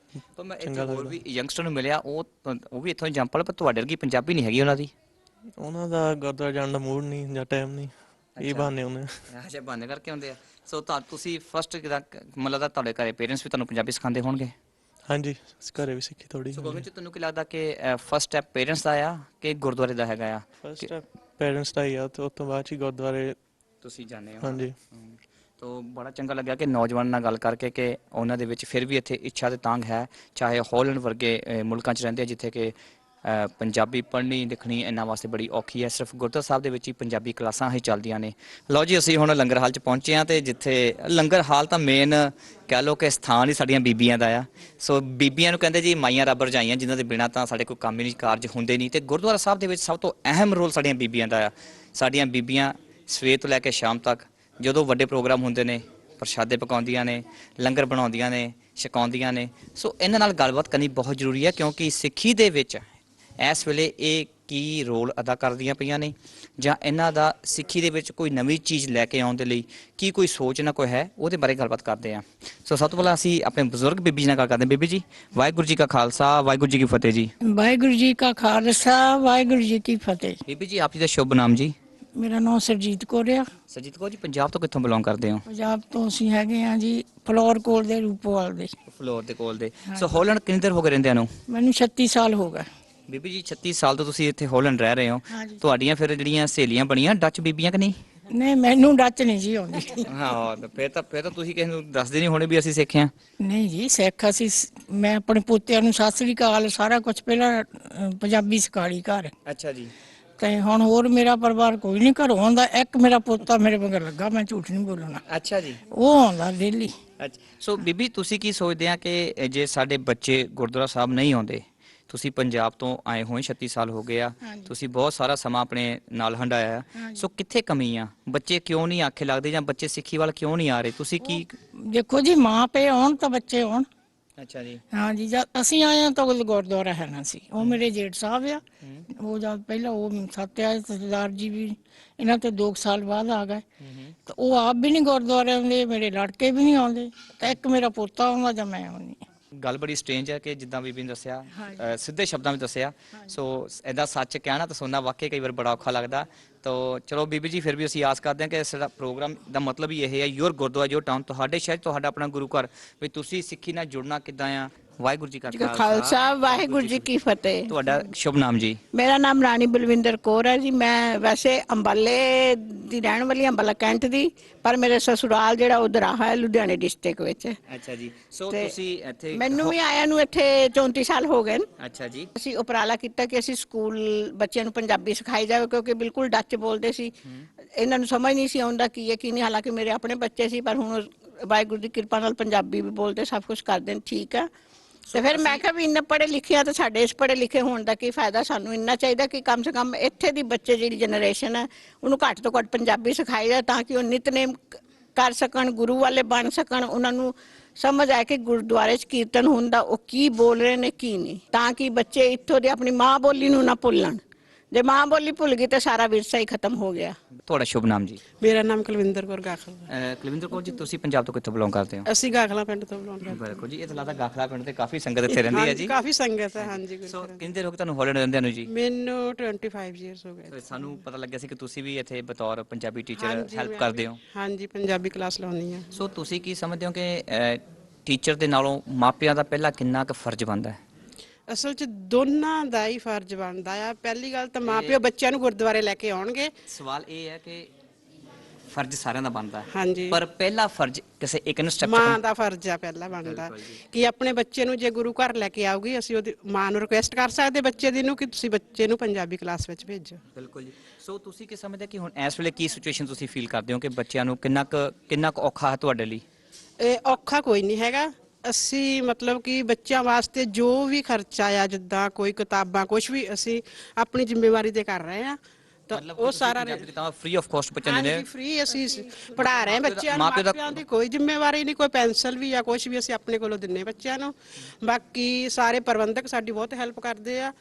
ਪਰ ਮੈਂ ਚੰਗਾ ਇੱਥੇ ਹੋਰ ਲੱਗਦਾ। ਵੀ ਯੰਗਸਟਰ ਨੂੰ ਮਿਲਿਆ ਉਹ ਵੀ ਇੱਥੋਂ ਜੰਪਲ ਪਰ ਤੁਹਾਡੇ ਵਰਗੀ ਪੰਜਾਬੀ ਨਹੀਂ ਹੈਗੀ ਉਹਨਾਂ ਦੀ ਉਹਨਾਂ ਦਾ ਗੁਰਦੁਆਰਾ ਜਾਣ ਦਾ ਮੂਡ ਨਹੀਂ ਜਾਂ ਟਾਈਮ ਨਹੀਂ ਇਹ ਬਹਾਨੇ ਉਹਨੇ ਅੱਛਾ ਬਹਾਨੇ ਕਰਕੇ ਆਉਂਦੇ ਆ ਸੋ ਤੁਸੀਂ ਫਸਟ ਮਤਲਬ ਤੁਹਾਡੇ ਘਰੇ ਪੇਰੈਂਟਸ ਵੀ ਤੁਹਾਨੂੰ ਪੰਜਾਬੀ ਸਿਖਾਉਂਦੇ ਹੋਣਗੇ ਹਾਂਜੀ ਘਰੇ ਵੀ ਸਿੱਖੀ ਥੋੜੀ ਸੋ ਗਗਨ ਜੀ ਤੁਹਾਨੂੰ ਕੀ ਲੱਗਦਾ ਕਿ ਫਸਟ ਸਟੈਪ ਪੇਰੈਂਟਸ ਦਾ ਆ ਕਿ ਗੁਰਦੁਆਰੇ ਦਾ ਹੈਗਾ ਆ ਫਸਟ ਪੇਰੈਂਟਸ ਦਾ ਹੀ ਆ ਤੇ ਉਸ ਤੋਂ ਬਾਅਦ ਹੀ ਗੁਰਦੁਆਰੇ ਤੁਸੀਂ ਜਾਣਦੇ ਹੋ ਹਾਂਜੀ ਤੋ ਬੜਾ ਚੰਗਾ ਲੱਗਿਆ ਕਿ ਨੌਜਵਾਨ ਨਾਲ ਗੱਲ ਕਰਕੇ ਕਿ ਉਹਨਾਂ ਦੇ ਵਿੱਚ ਫਿਰ ਵੀ ਇੱਥੇ ਇੱਛਾ ਤੇ ਤਾਂਘ ਹੈ ਚਾਹੇ ਹਾਲੈਂਡ ਵਰਗੇ ਮੁਲਕਾਂ 'ਚ ਰਹਿੰਦੇ ਆ ਜਿੱਥੇ ਕਿ ਪੰਜਾਬੀ ਪੜ੍ਹਨੀ ਲਿਖਣੀ ਇਹਨਾਂ ਵਾਸਤੇ ਬੜੀ ਔਖੀ ਹੈ ਸਿਰਫ ਗੁਰਦੁਆਰਾ ਸਾਹਿਬ ਦੇ ਵਿੱਚ ਹੀ ਪੰਜਾਬੀ ਕਲਾਸਾਂ ਹੀ ਚੱਲਦੀਆਂ ਨੇ ਲਓ ਜੀ ਅਸੀਂ ਹੁਣ ਲੰਗਰ ਹਾਲ 'ਚ ਪਹੁੰਚੇ ਹਾਂ ਤੇ ਜਿੱਥੇ ਲੰਗਰ ਹਾਲ ਤਾਂ ਮੇਨ ਕਹਿ ਲਓ ਕਿ ਸਥਾਨ ਹੀ ਸਾਡੀਆਂ ਬੀਬੀਆਂ ਦਾ ਆ ਸੋ ਬੀਬੀਆਂ ਨੂੰ ਕਹਿੰਦੇ ਜੀ ਮਾਈਆਂ ਰੱਬ ਰਜਾਈਆਂ ਜਿਨ੍ਹਾਂ ਦੇ ਬਿਨਾਂ ਤਾਂ ਸਾਡੇ ਕੋਈ ਕੰਮ ਹੀ ਨਹੀਂ ਕਾਰਜ ਹੁੰਦੇ ਨਹੀਂ ਤੇ ਗੁਰਦੁਆਰਾ ਸਾਹਿਬ ਦੇ ਵਿੱਚ ਸਭ ਤੋਂ ਅਹਿਮ ਰੋਲ ਸਾਡੀਆਂ ਬੀਬੀਆਂ ਦਾ ਆ ਸਾਡੀਆਂ ਬੀਬੀਆਂ ਸਵੇਰ ਤੋਂ ਲੈ ਕੇ ਸ਼ਾਮ ਤੱਕ ਜਦੋਂ ਵੱਡੇ ਪ੍ਰੋਗਰਾਮ ਹੁੰਦੇ ਨੇ ਪ੍ਰਸ਼ਾਦੇ ਪਕਾਉਂਦੀਆਂ ਨੇ ਲੰਗਰ ਬਣਾਉਂਦੀਆਂ ਨੇ ਛਕਾਉਂਦੀਆਂ ਨੇ ਸੋ ਇਹਨਾਂ ਨਾਲ ਗੱਲਬਾਤ ਕਰਨੀ ਬਹੁਤ ਜ਼ਰੂਰੀ ਹੈ ਕਿਉਂਕਿ ਸਿੱਖੀ ਦੇ ਵਿੱਚ ਇਸ ਵੇਲੇ ਇਹ ਕੀ ਰੋਲ ਅਦਾ ਕਰਦੀਆਂ ਪਈਆਂ ਨੇ ਜਾਂ ਇਹਨਾਂ ਦਾ ਸਿੱਖੀ ਦੇ ਵਿੱਚ ਕੋਈ ਨਵੀਂ ਚੀਜ਼ ਲੈ ਕੇ ਆਉਣ ਦੇ ਲਈ ਕੀ ਕੋਈ ਸੋਚ ਨਾ ਕੋਈ ਹੈ ਉਹਦੇ ਬਾਰੇ ਗੱਲਬਾਤ ਕਰਦੇ ਹਾਂ ਸੋ ਸਭ ਤੋਂ ਪਹਿਲਾਂ ਅਸੀਂ ਆਪਣੇ ਬਜ਼ੁਰਗ ਬੀਬੀ ਨਾਲ ਗੱਲ ਕਰਦੇ ਹਾਂ ਬੀਬੀ ਜੀ ਵਾਹਿਗੁਰੂ ਜੀ ਕਾ ਖਾਲਸਾ ਵਾਹਿਗੁਰੂ ਜੀ ਕੀ ਫਤਿਹ ਜੀ ਵਾਹਿਗੁਰੂ ਜੀ ਕਾ ਖਾਲਸਾ ਵਾਹਿਗੁਰੂ ਜੀ ਕੀ ਫਤਿਹ ਬੀਬੀ ਜੀ ਆਪ ਜੀ ਦਾ ਸ਼ੁਭ ਨਾਮ ਜੀ ਮੇਰਾ ਨਾਮ ਸਰਜੀਤ ਕੌਰ ਆ ਸਰਜੀਤ ਕੌਰ ਜੀ ਪੰਜਾਬ ਤੋਂ ਕਿੱਥੋਂ ਬਿਲੋਂਗ ਕਰਦੇ ਹੋ ਪੰਜਾਬ ਤੋਂ ਅਸੀਂ ਹੈਗੇ ਆ ਜੀ ਫਲੋਰ ਕੋਲ ਦੇ ਰੂਪੋਵਾਲ ਦੇ ਫਲੋਰ ਦੇ ਕੋਲ ਦੇ ਸੋ ਹਾਲੈਂਡ ਕਿੰਨੀ ਦੇਰ ਹੋ ਗਏ ਰਹਿੰਦਿਆਂ ਨੂੰ ਮੈਨੂੰ 36 ਸਾਲ ਹੋ ਗਏ ਬੀਬੀ ਜੀ 36 ਸਾਲ ਤੋਂ ਤੁਸੀਂ ਇੱਥੇ ਹਾਲੈਂਡ ਰਹਿ ਰਹੇ ਹੋ ਹਾਂਜੀ। ਤੁਹਾਡੀਆਂ ਫਿਰ ਜਿਹੜੀਆਂ ਸਹੇਲੀਆਂ ਬਣੀਆਂ ਡੱਚ ਬੀਬੀਆਂ ਕਿ ਨਹੀਂ ਨਹੀਂ ਮੈਨੂੰ ਡੱਚ ਨਹੀਂ ਜੀ ਆਉਂਦੀ ਹਾਂ ਫਿਰ ਤਾਂ ਤੁਸੀਂ ਕਿਸੇ ਨੂੰ ਦੱਸਦੇ ਨਹੀਂ ਹੋਣੇ ਵੀ ਅਸੀਂ ਸਿੱਖਿਆ ਨਹੀਂ ਜੀ ਸਿੱਖ ਅਸੀਂ ਮੈਂ ਆਪਣੇ ਪੋਤਿਆਂ ਨੂੰ ਸਤਿ ਸ੍ਰੀ ਅਕਾਲ ਸਾਰਾ ਕੁਝ ਪਹਿਲਾਂ ਪੰਜਾਬੀ ਸਿਖਾਲੀ ਘਰ ਅੱਛਾ ਜੀ ਤੇ ਹੁਣ ਹੋਰ ਮੇਰਾ ਪਰਿਵਾਰ ਕੋਈ ਨਹੀਂ ਘਰੋਂ ਆਉਂਦਾ ਇੱਕ ਮੇਰਾ ਪੋਤਾ ਮੇਰੇ ਮਗਰ ਲੱਗਾ ਮੈਂ ਝੂਠ ਨਹੀਂ ਬੋਲਣਾ ਅੱਛਾ ਜੀ ਉਹ ਆਉਂਦਾ ਡੇਲੀ ਅੱਛਾ ਸੋ ਬੀਬੀ ਤੁਸੀਂ ਕੀ ਸੋਚਦੇ ਆ ਕਿ ਜੇ ਸਾਡੇ ਬੱਚੇ ਗੁਰਦੁਆਰਾ ਸਾਹਿਬ ਨਹੀਂ ਆਉਂਦੇ ਤੁਸੀਂ ਪੰਜਾਬ ਤੋਂ ਆਏ ਹੋਏ 36 ਸਾਲ ਹੋ ਗਏ ਆ ਹਾਂਜੀ। ਤੁਸੀਂ ਬਹੁਤ ਸਾਰਾ ਸਮਾਂ ਆਪਣੇ ਨਾਲ ਹੰਡਾਇਆ ਆ ਹਾਂਜੀ। ਸੋ ਕਿੱਥੇ ਕਮੀ ਆ ਬੱਚੇ ਕਿਉਂ ਨਹੀਂ ਆਖੇ ਲੱਗਦੇ ਜਾਂ ਬੱਚੇ ਸਿੱਖੀ ਵੱਲ ਕਿਉਂ ਨਹੀਂ ਆ ਰਹੇ ਤੁਸੀਂ ਕੀ ਦੇਖੋ ਜੀ ਮਾਂ ਪਿਓ ਆਉਣ ਤਾਂ ਬੱਚੇ ਆਉਣ ਅੱਛਾ ਜੀ ਹਾਂਜੀ ਜਦ ਅਸੀਂ ਆਏ ਹਾਂ ਤਾਂ ਉਹ ਗੁਰਦੁਆਰਾ ਹੈ ਨਾ ਸੀ ਉਹ ਮੇਰੇ ਜੇਠ ਸਾਹਿਬ ਆ ਉਹ ਜਦ ਪਹਿਲਾਂ ਉਹ ਸੱਤਿਆ ਸਰਦਾਰ ਜੀ ਵੀ ਇਹਨਾਂ ਤੇ 2 ਸਾਲ ਬਾਅਦ ਆ ਗਏ ਤਾਂ ਉਹ ਆਪ ਵੀ ਨਹੀਂ ਗੁਰਦੁਆਰੇ ਆਉਂਦੇ ਮੇਰੇ ਲੜਕੇ ਵੀ ਨਹੀਂ ਆਉਂਦੇ ਤਾਂ ਇੱਕ ਮੇਰਾ ਪੋਤਾ ਆਉਂਦਾ ਜਾਂ ਮੈਂ ਆਉਂਦੀ ਗੱਲ ਬੜੀ ਸਟ੍ਰੇਂਜ ਹੈ ਕਿ ਜਿੱਦਾਂ ਬੀਬੀ ਨੇ ਦੱਸਿਆ ਸਿੱਧੇ ਸ਼ਬਦਾਂ ਵਿੱਚ ਦੱਸਿਆ। ਸੋ ਇਹਦਾ ਸੱਚ ਕਹਿਣਾ ਤਾਂ ਸੁਣਨਾ ਵਾਕਈ ਕਈ ਵਾਰ ਬੜਾ ਔਖਾ ਲੱਗਦਾ। ਤੋ ਚਲੋ ਬੀਬੀ ਜੀ, ਫਿਰ ਵੀ ਅਸੀਂ ਆਸ ਕਰਦੇ ਹਾਂ ਕਿ ਸਾਡਾ ਪ੍ਰੋਗਰਾਮ ਦਾ ਮਤਲਬ ਹੀ ਇਹ ਹੈ, ਯੋਰ ਗੁਰਦੁਆਰਾ ਜੋ ਟਾਊਨ ਤੁਹਾਡੇ ਸ਼ਹਿਰ, ਤੁਹਾਡਾ ਆਪਣਾ ਗੁਰੂ ਘਰ, ਵੀ ਤੁਸੀਂ ਸਿੱਖੀ ਨਾਲ ਜੁੜਨਾ ਕਿੱਦਾਂ ਆ। ਵਾਹਿਗੁਰੂ ਜੀ ਕਾ ਖਾਲਸਾ, ਵਾਹਿਗੁਰੂ ਜੀ ਕੀ ਫਤਿਹ। ਤੁਹਾਡਾ ਸ਼ੁਭ ਨਾਮ ਜੀ? ਮੇਰਾ ਨਾਮ ਰਾਣੀ ਬਲਵਿੰਦਰ ਕੌਰ ਹੈ ਜੀ। ਮੈਂ ਵੈਸੇ ਅੰਬਾਲੇ ਦੀ ਰਹਿਣ ਵਾਲੀ, ਅੰਬਾਲਾ ਕੈਂਟ ਦੀ, ਪਰ ਮੇਰੇ ਸਸੁਰਾਲ ਜਿਹੜਾ ਉਧਰ ਆ ਹੈ ਲੁਧਿਆਣੇ ਡਿਸਟ੍ਰਿਕਟ ਵਿੱਚ। ਅੱਛਾ ਜੀ। ਸੋ ਤੁਸੀਂ ਇੱਥੇ ਮੈਨੂੰ ਵੀ ਆਇਆ ਨੂੰ ਇੱਥੇ 34 ਸਾਲ ਹੋ ਗਏ। ਅੱਛਾ ਜੀ। ਅਸੀਂ ਉਪਰਾਲਾ ਕੀਤਾ ਕਿ ਅਸੀਂ ਸਕੂਲ ਬੱਚਿਆਂ ਨੂੰ ਪੰਜਾਬੀ ਸਿਖਾਈ ਜਾਵੇ, ਕਿਉਂਕਿ ਬਿਲਕੁਲ ਡੱਚ ਬੋਲਦੇ ਸੀ, ਇਹਨਾਂ ਨੂੰ ਸਮਝ ਨਹੀਂ ਸੀ ਆਉਂਦਾ ਕੀ ਹੈ ਕੀ ਨਹੀਂ। ਹਾਲਾਂਕਿ ਮੇਰੇ ਆਪਣੇ ਬੱਚੇ ਸੀ, ਪਰ ਹੁਣ ਵਾਹਿਗੁਰੂ ਦੀ ਕਿਰਪਾ ਨਾਲ ਪੰਜਾਬੀ ਵੀ ਬੋਲਦੇ, ਸਭ ਕੁਝ ਕਰਦੇ ਨੇ, ਠੀਕ ਆ। ਤੇ ਫਿਰ ਮੈਂ ਕਿਹਾ ਵੀ ਇੰਨੇ ਪੜ੍ਹੇ ਲਿਖੇ ਆ, ਤਾਂ ਸਾਡੇ ਇਸ ਪੜ੍ਹੇ ਲਿਖੇ ਹੋਣ ਦਾ ਕੀ ਫਾਇਦਾ। ਸਾਨੂੰ ਇੰਨਾ ਚਾਹੀਦਾ ਕਿ ਕਮ ਸੇ ਕਮ ਇੱਥੇ ਦੀ ਬੱਚੇ ਜਿਹੜੀ ਜਨਰੇਸ਼ਨ ਹੈ ਉਹਨੂੰ ਘੱਟ ਤੋਂ ਘੱਟ ਪੰਜਾਬੀ ਸਿਖਾਈ ਜਾਏ, ਤਾਂ ਕਿ ਉਹ ਨਿਤਨੇਮ ਕਰ ਸਕਣ, ਗੁਰੂ ਵਾਲੇ ਬਣ ਸਕਣ, ਉਹਨਾਂ ਨੂੰ ਸਮਝ ਆਏ ਕਿ ਗੁਰਦੁਆਰੇ 'ਚ ਕੀਰਤਨ ਹੁੰਦਾ ਉਹ ਕੀ ਬੋਲ ਰਹੇ ਨੇ ਕੀ ਨਹੀਂ, ਤਾਂ ਕਿ ਬੱਚੇ ਇੱਥੋਂ ਦੇ ਆਪਣੀ ਮਾਂ ਬੋਲੀ ਨੂੰ ਨਾ ਭੁੱਲਣ। ਜੇ ਮਾਂ ਬੋਲੀ ਭੁੱਲ ਗਈ ਤਾਂ ਸਾਰਾ ਵਿਰਸਾ ਹੀ ਖਤਮ ਹੋ ਗਿਆ। ਤੁਹਾਡਾ ਸ਼ੁਭ ਨਾਮ ਜੀ? ਮੇਰਾ ਨਾਮ ਕੁਲਵਿੰਦਰ ਕੌਰ ਗਾਖਲ। ਕੁਲਵਿੰਦਰ ਕੌਰ ਜੀ, ਤੁਸੀਂ ਪੰਜਾਬ ਤੋਂ ਕਿੱਥੋਂ ਬਿਲੋਂਗ ਕਰਦੇ ਹੋ? ਅਸੀਂ ਗਾਖਲਾ ਪਿੰਡ ਤੋਂ ਬਿਲੋਂਗ ਕਰਦੇ ਹਾਂ। ਬਿਲਕੁਲ ਜੀ। ਇਹ ਤਾਂ ਲੱਗਦਾ ਗਾਖਲਾ ਪਿੰਡ ਤੇ ਕਾਫੀ ਸੰਗਤ ਇੱਥੇ ਰਹਿੰਦੀ ਹੈ ਜੀ? ਕਾਫੀ ਸੰਗਤ ਹੈ, ਹਾਂਜੀ। ਸੋ ਕਿੰਨੇ ਦੇਰ ਹੋ ਗਏ ਤੁਹਾਨੂੰ ਹਾਲੀਡੇ ਰਹਿੰਦਿਆਂ ਨੂੰ ਜੀ? ਮੈਨੂੰ 25 ਇਅਰਸ ਹੋ ਗਏ। ਸਾਨੂੰ ਪਤਾ ਲੱਗਿਆ ਸੀ ਕਿ ਤੁਸੀਂ ਵੀ ਇੱਥੇ ਬਤੌਰ ਪੰਜਾਬੀ ਟੀਚਰ ਹੈਲਪ ਕਰਦੇ ਹੋ। ਹਾਂਜੀ, ਪੰਜਾਬੀ ਕਲਾਸ ਲਾਉਂਦੀ ਹਾਂ। ਸੋ ਤੁਸੀਂ ਕੀ ਸਮਝਦੇ ਹੋ ਕਿ ਟੀਚਰ ਦੇ ਨਾਲੋਂ ਮਾਪਿਆਂ ਦਾ ਪਹਿਲਾਂ ਕਿੰਨਾ ਕੁ ਫਰਜ਼ ਬਣਦਾ ਹੈ? ਅਸਲ 'ਚ ਦੋਨਾਂ ਦਾ ਹੀ ਫਰਜ਼ ਬਣਦਾ ਆ। ਪਹਿਲੀ ਗੱਲ ਤਾਂ ਮਾਪਿਓ ਬੱਚਿਆਂ ਨੂੰ ਗੁਰਦੁਆਰੇ ਲੈ ਕੇ ਆਉਣਗੇ। ਸਵਾਲ ਇਹ ਹੈ ਕਿ ਫਰਜ਼ ਸਾਰਿਆਂ ਦਾ ਬਣਦਾ, ਹਾਂਜੀ, ਪਰ ਪਹਿਲਾ ਫਰਜ਼ ਕਿਸੇ ਇੱਕ ਨੂੰ ਸਟੈਪ ਮਾਂ ਦਾ ਫਰਜ਼ ਆ ਪਹਿਲਾਂ ਬਣਦਾ ਕਿ ਆਪਣੇ ਬੱਚੇ ਨੂੰ ਜੇ ਗੁਰੂ ਘਰ ਲੈ ਕੇ ਆਊਗੀ, ਅਸੀਂ ਉਹਦੀ ਮਾਂ ਨੂੰ ਰਿਕੁਐਸਟ ਕਰ ਸਕਦੇ ਬੱਚੇ ਦੀ ਨੂੰ ਕਿ ਤੁਸੀਂ ਬੱਚੇ ਨੂੰ ਪੰਜਾਬੀ ਕਲਾਸ ਵਿੱਚ ਭੇਜੋ। ਬਿਲਕੁਲ ਜੀ। ਸੋ ਤੁਸੀਂ ਕੀ ਸਮਝਦੇ ਕਿ ਹੁਣ ਇਸ ਵੇਲੇ ਕੀ ਸਿਚੁਏਸ਼ਨ ਤੁਸੀਂ ਫੀਲ ਕਰਦੇ ਹੋ ਕਿ ਬੱਚਿਆਂ ਨੂੰ ਕਿੰਨਾ ਕੁ ਔਖਾ ਹੈ ਤੁਹਾਡੇ ਲਈ? ਇਹ ਔਖਾ ਕੋਈ ਨਹੀਂ ਹੈਗਾ। ਅਸੀਂ ਮਤਲਬ ਕਿ ਬੱਚਿਆਂ ਵਾਸਤੇ ਜੋ ਵੀ ਖਰਚਾ ਆ, ਜਿੱਦਾਂ ਕੋਈ ਕਿਤਾਬਾਂ ਕੁਝ ਵੀ, ਅਸੀਂ ਆਪਣੀ ਜ਼ਿੰਮੇਵਾਰੀ ਤੇ ਕਰ ਰਹੇ ਹਾਂ। ਤਾਂ ਉਹ ਸਾਰਾ ਫ੍ਰੀ ਆਫ ਕਾਸਟ ਬੱਚਿਆਂ ਦੇ ਫ੍ਰੀ ਅਸੀਂ ਪੜ੍ਹਾ ਰਹੇ ਹਾਂ ਬੱਚਿਆਂ ਨੂੰ। ਮਾਪਿਆਂ ਦੀ ਕੋਈ ਜ਼ਿੰਮੇਵਾਰੀ ਨਹੀਂ, ਕੋਈ ਪੈਨਸਲ ਵੀ ਜਾਂ ਕੁਝ ਵੀ ਅਸੀਂ ਆਪਣੇ ਕੋਲੋਂ ਦਿੰਨੇ ਬੱਚਿਆਂ ਨੂੰ। ਬਾਕੀ ਸਾਰੇ ਪ੍ਰਬੰਧਕ ਸਾਡੀ ਬਹੁਤ ਹੈਲਪ ਕਰਦੇ ਆ,